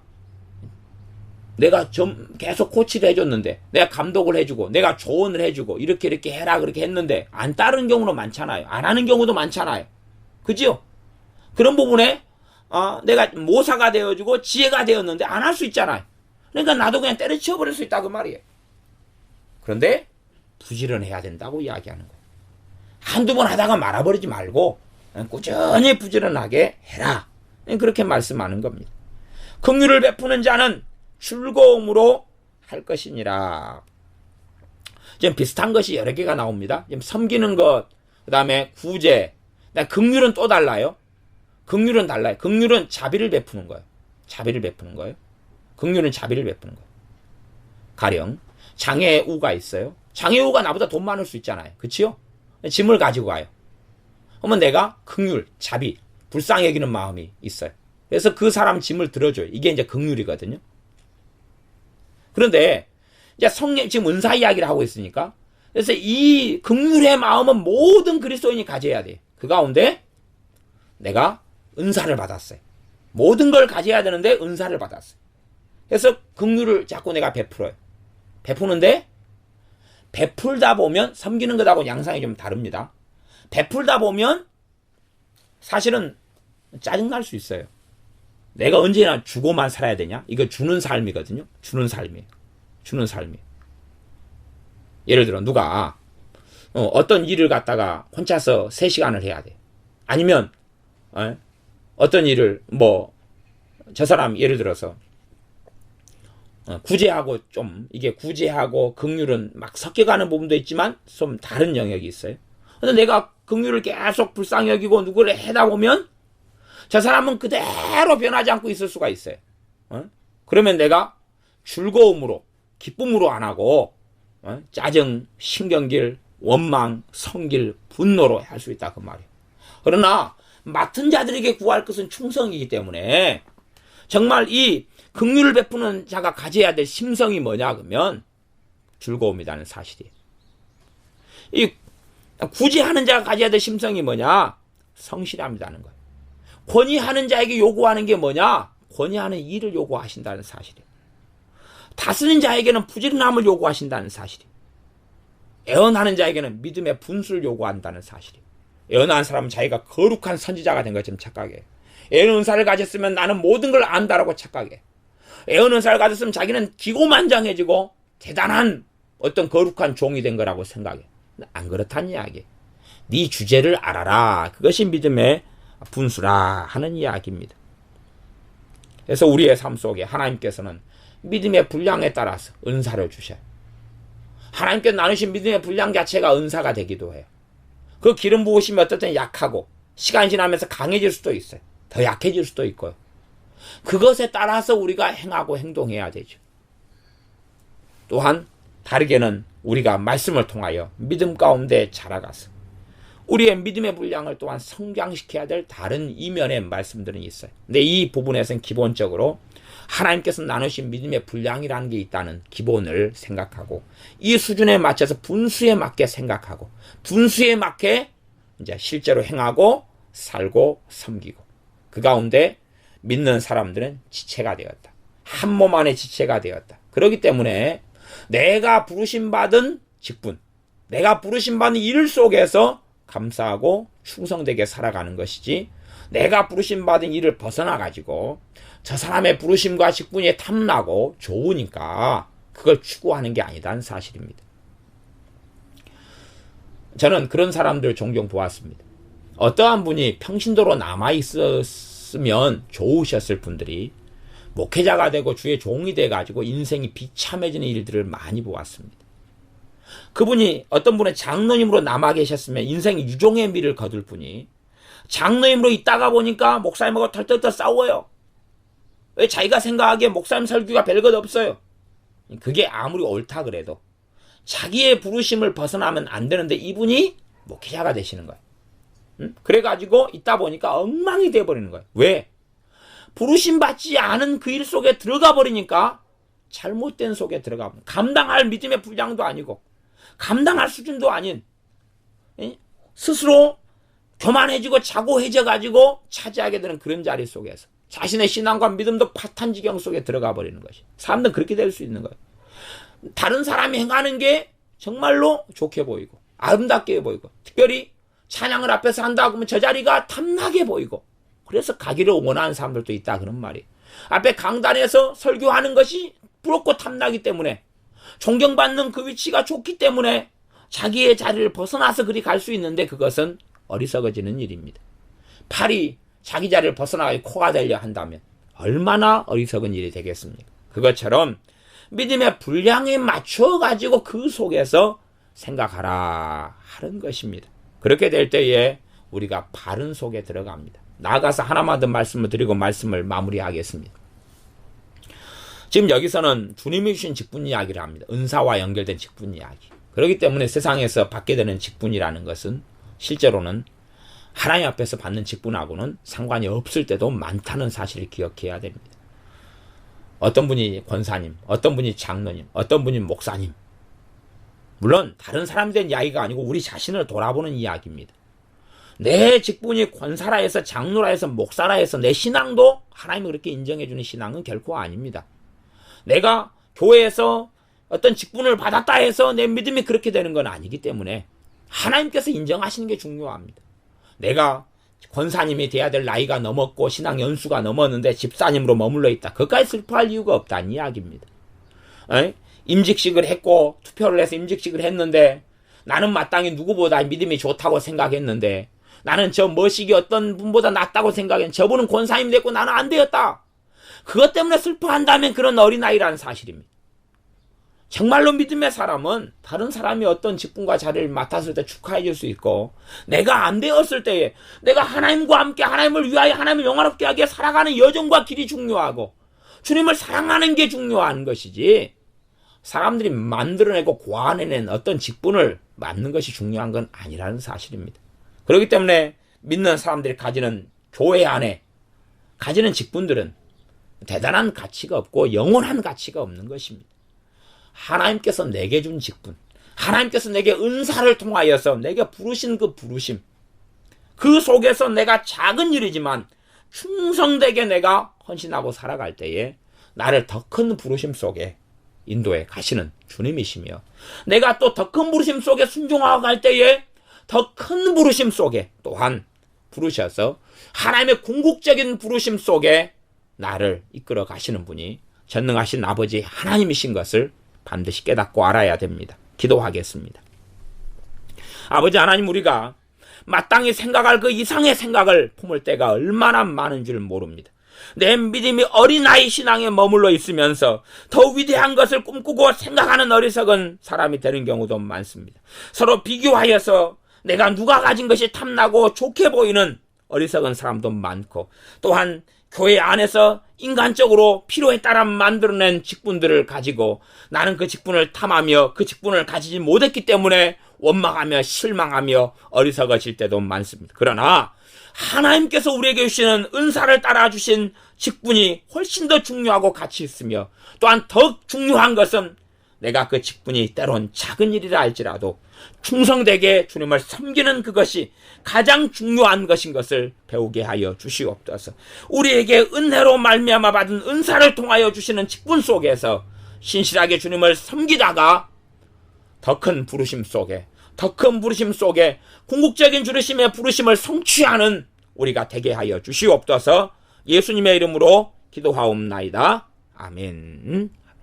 좀 계속 코치를 해줬는데, 내가 감독을 해주고, 내가 조언을 해주고, 이렇게 해라 그렇게 했는데 안 따르는 경우도 많잖아요. 안 하는 경우도 많잖아요. 그죠? 그런 부분에 내가 모사가 되어주고 지혜가 되었는데 안 할 수 있잖아요. 그러니까 나도 그냥 때려치워버릴 수 있다 그 말이에요. 그런데 부지런해야 된다고 이야기하는 거예요. 한두 번 하다가 말아버리지 말고 꾸준히 부지런하게 해라. 그렇게 말씀하는 겁니다. 긍휼을 베푸는 자는 즐거움으로 할 것이니라. 지금 비슷한 것이 여러 개가 나옵니다. 지금 섬기는 것, 그 다음에 구제, 긍휼은 또 달라요. 긍휼은 달라요. 긍휼은 자비를 베푸는 거예요. 자비를 베푸는 거예요. 긍휼은 자비를 베푸는 거예요. 가령 장애우가 있어요. 장애우가 나보다 돈 많을 수 있잖아요. 그치요? 짐을 가지고 가요. 그러면 내가 긍휼, 자비, 불쌍히 여기는 마음이 있어요. 그래서 그 사람 짐을 들어줘요. 이게 이제 긍휼이거든요. 그런데 이제 성령, 지금 은사 이야기를 하고 있으니까, 그래서 이 긍휼의 마음은 모든 그리스도인이 가져야 돼. 그 가운데 내가 은사를 받았어요. 모든 걸 가져야 되는데 은사를 받았어요. 그래서 긍휼을 자꾸 내가 베풀어요. 베푸는데 베풀다 보면, 섬기는 것하고 양상이 좀 다릅니다. 베풀다 보면 사실은 짜증날 수 있어요. 내가 언제나 주고만 살아야 되냐? 이거 주는 삶이거든요. 주는 삶이에요. 주는 삶이에요. 예를 들어 누가 어떤 일을 갖다가 혼자서 3시간을 해야 돼. 아니면 어떤 일을 저 사람 예를 들어서 구제하고 좀 이게 구제하고 긍휼은 막 섞여가는 부분도 있지만 좀 다른 영역이 있어요. 근데 내가 긍휼을 계속 불쌍히 여기고 누구를 해다 보면 저 사람은 그대로 변하지 않고 있을 수가 있어요. 그러면 내가 즐거움으로, 기쁨으로 안 하고 짜증, 신경질, 원망, 성질, 분노로 할 수 있다 그 말이에요. 그러나 맡은 자들에게 구할 것은 충성이기 때문에 정말 이 긍휼을 베푸는 자가 가져야 될 심성이 뭐냐 그러면 즐거움이라는 사실이에요. 이 구제하는 자가 가져야 될 심성이 뭐냐? 성실함이라는 거예요. 권위하는 자에게 요구하는 게 뭐냐? 권위하는 일을 요구하신다는 사실이에요. 다스리는 자에게는 부지런함을 요구하신다는 사실이에요. 애언하는 자에게는 믿음의 분수를 요구한다는 사실이에요. 애언하는 사람은 자기가 거룩한 선지자가 된 것처럼 착각해요. 애언 은사를 가졌으면 나는 모든 걸 안다라고 착각해요. 애언 은사를 가졌으면 자기는 기고만장해지고 대단한 어떤 거룩한 종이 된 거라고 생각해요. 안 그렇다는 이야기예요. 네 주제를 알아라. 그것이 믿음의 분수라 하는 이야기입니다. 그래서 우리의 삶 속에 하나님께서는 믿음의 분량에 따라서 은사를 주셔요. 하나님께 나누신 믿음의 분량 자체가 은사가 되기도 해요. 그 기름 부으심이 어떨 때는 약하고 시간이 지나면서 강해질 수도 있어요. 더 약해질 수도 있고요. 그것에 따라서 우리가 행하고 행동해야 되죠. 또한 다르게는 우리가 말씀을 통하여 믿음 가운데 자라가서 우리의 믿음의 분량을 또한 성장시켜야 될 다른 이면의 말씀들은 있어요. 근데 이 부분에서는 기본적으로 하나님께서 나누신 믿음의 분량이라는 게 있다는 기본을 생각하고 이 수준에 맞춰서 분수에 맞게 생각하고 분수에 맞게 이제 실제로 행하고 살고 섬기고 그 가운데 믿는 사람들은 지체가 되었다. 한 몸 안에 지체가 되었다. 그렇기 때문에 내가 부르심받은 직분, 내가 부르심받은 일 속에서 감사하고 충성되게 살아가는 것이지 내가 부르심받은 일을 벗어나가지고 저 사람의 부르심과 직분이 탐나고 좋으니까 그걸 추구하는 게 아니다는 사실입니다. 저는 그런 사람들 종종 보았습니다. 어떠한 분이 평신도로 남아있었으면 좋으셨을 분들이 목회자가 되고 주의 종이 돼가지고 인생이 비참해지는 일들을 많이 보았습니다. 그분이 어떤 분의 장로님으로 남아 계셨으면 인생이 유종의 미를 거둘 분이 장로님으로 있다가 보니까 목사님하고 털털털 싸워요. 왜? 자기가 생각하기에 목사님 설교가 별것 없어요. 그게 아무리 옳다 그래도 자기의 부르심을 벗어나면 안 되는데 이분이 목회자가 되시는 거예요. 그래가지고 있다 보니까 엉망이 돼버리는 거예요. 왜? 부르심 받지 않은 그 일 속에 들어가 버리니까 잘못된 속에 들어가 버리는 감당할 믿음의 분량도 아니고 감당할 수준도 아닌 스스로 교만해지고 자고해져가지고 차지하게 되는 그런 자리 속에서 자신의 신앙과 믿음도 파탄지경 속에 들어가 버리는 것이 사람들은 그렇게 될 수 있는 거예요. 다른 사람이 행하는 게 정말로 좋게 보이고 아름답게 보이고 특별히 찬양을 앞에서 한다 그러면 저 자리가 탐나게 보이고 그래서 가기를 원하는 사람들도 있다 그런 말이에요. 앞에 강단에서 설교하는 것이 부럽고 탐나기 때문에 존경받는 그 위치가 좋기 때문에 자기의 자리를 벗어나서 그리 갈 수 있는데 그것은 어리석어지는 일입니다. 팔이 자기 자리를 벗어나가 코가 되려 한다면 얼마나 어리석은 일이 되겠습니까? 그것처럼 믿음의 분량에 맞춰가지고 그 속에서 생각하라 하는 것입니다. 그렇게 될 때에 우리가 바른 속에 들어갑니다. 나아가서 하나만 더 말씀을 드리고 말씀을 마무리하겠습니다. 지금 여기서는 주님이 주신 직분 이야기를 합니다. 은사와 연결된 직분 이야기. 그렇기 때문에 세상에서 받게 되는 직분이라는 것은 실제로는 하나님 앞에서 받는 직분하고는 상관이 없을 때도 많다는 사실을 기억해야 됩니다. 어떤 분이 권사님, 어떤 분이 장로님, 어떤 분이 목사님. 물론 다른 사람에 대한 이야기가 아니고 우리 자신을 돌아보는 이야기입니다. 내 직분이 권사라 해서 장로라 해서 목사라 해서 내 신앙도 하나님이 그렇게 인정해주는 신앙은 결코 아닙니다. 내가 교회에서 어떤 직분을 받았다 해서 내 믿음이 그렇게 되는 건 아니기 때문에 하나님께서 인정하시는 게 중요합니다. 내가 권사님이 돼야 될 나이가 넘었고 신앙 연수가 넘었는데 집사님으로 머물러 있다. 그것까지 슬퍼할 이유가 없다는 이야기입니다. 임직식을 했고 투표를 해서 임직식을 했는데 나는 마땅히 누구보다 믿음이 좋다고 생각했는데 나는 저 머식이 어떤 분보다 낫다고 생각했는데 저분은 권사님 됐고 나는 안 되었다. 그것 때문에 슬퍼한다면 그런 어린아이라는 사실입니다. 정말로 믿음의 사람은 다른 사람이 어떤 직분과 자리를 맡았을 때 축하해 줄 수 있고 내가 안 되었을 때에 내가 하나님과 함께 하나님을 위하여 하나님을 영화롭게 하게 살아가는 여정과 길이 중요하고 주님을 사랑하는 게 중요한 것이지 사람들이 만들어내고 고안해낸 어떤 직분을 맡는 것이 중요한 건 아니라는 사실입니다. 그렇기 때문에 믿는 사람들이 가지는 교회 안에 가지는 직분들은 대단한 가치가 없고 영원한 가치가 없는 것입니다. 하나님께서 내게 준 직분, 하나님께서 내게 은사를 통하여서 내게 부르신 그 부르심, 그 속에서 내가 작은 일이지만 충성되게 내가 헌신하고 살아갈 때에 나를 더 큰 부르심 속에 인도해 가시는 주님이시며, 내가 또 더 큰 부르심 속에 순종하고 갈 때에 더 큰 부르심 속에 또한 부르셔서 하나님의 궁극적인 부르심 속에 나를 이끌어 가시는 분이 전능하신 아버지 하나님이신 것을 반드시 깨닫고 알아야 됩니다. 기도하겠습니다. 아버지 하나님, 우리가 마땅히 생각할 그 이상의 생각을 품을 때가 얼마나 많은 줄 모릅니다. 내 믿음이 어린아이 신앙에 머물러 있으면서 더 위대한 것을 꿈꾸고 생각하는 어리석은 사람이 되는 경우도 많습니다. 서로 비교하여서 내가 누가 가진 것이 탐나고 좋게 보이는 어리석은 사람도 많고, 또한 교회 안에서 인간적으로 필요에 따라 만들어낸 직분들을 가지고 나는 그 직분을 탐하며 그 직분을 가지지 못했기 때문에 원망하며 실망하며 어리석어질 때도 많습니다. 그러나 하나님께서 우리에게 주시는 은사를 따라 주신 직분이 훨씬 더 중요하고 가치 있으며, 또한 더 중요한 것은 내가 그 직분이 때론 작은 일이라 할지라도 충성되게 주님을 섬기는 그것이 가장 중요한 것인 것을 배우게 하여 주시옵소서. 우리에게 은혜로 말미암아 받은 은사를 통하여 주시는 직분 속에서 신실하게 주님을 섬기다가 더 큰 부르심 속에, 더 큰 부르심 속에 궁극적인 주님의 부르심을 성취하는 우리가 되게 하여 주시옵소서. 예수님의 이름으로 기도하옵나이다. 아멘.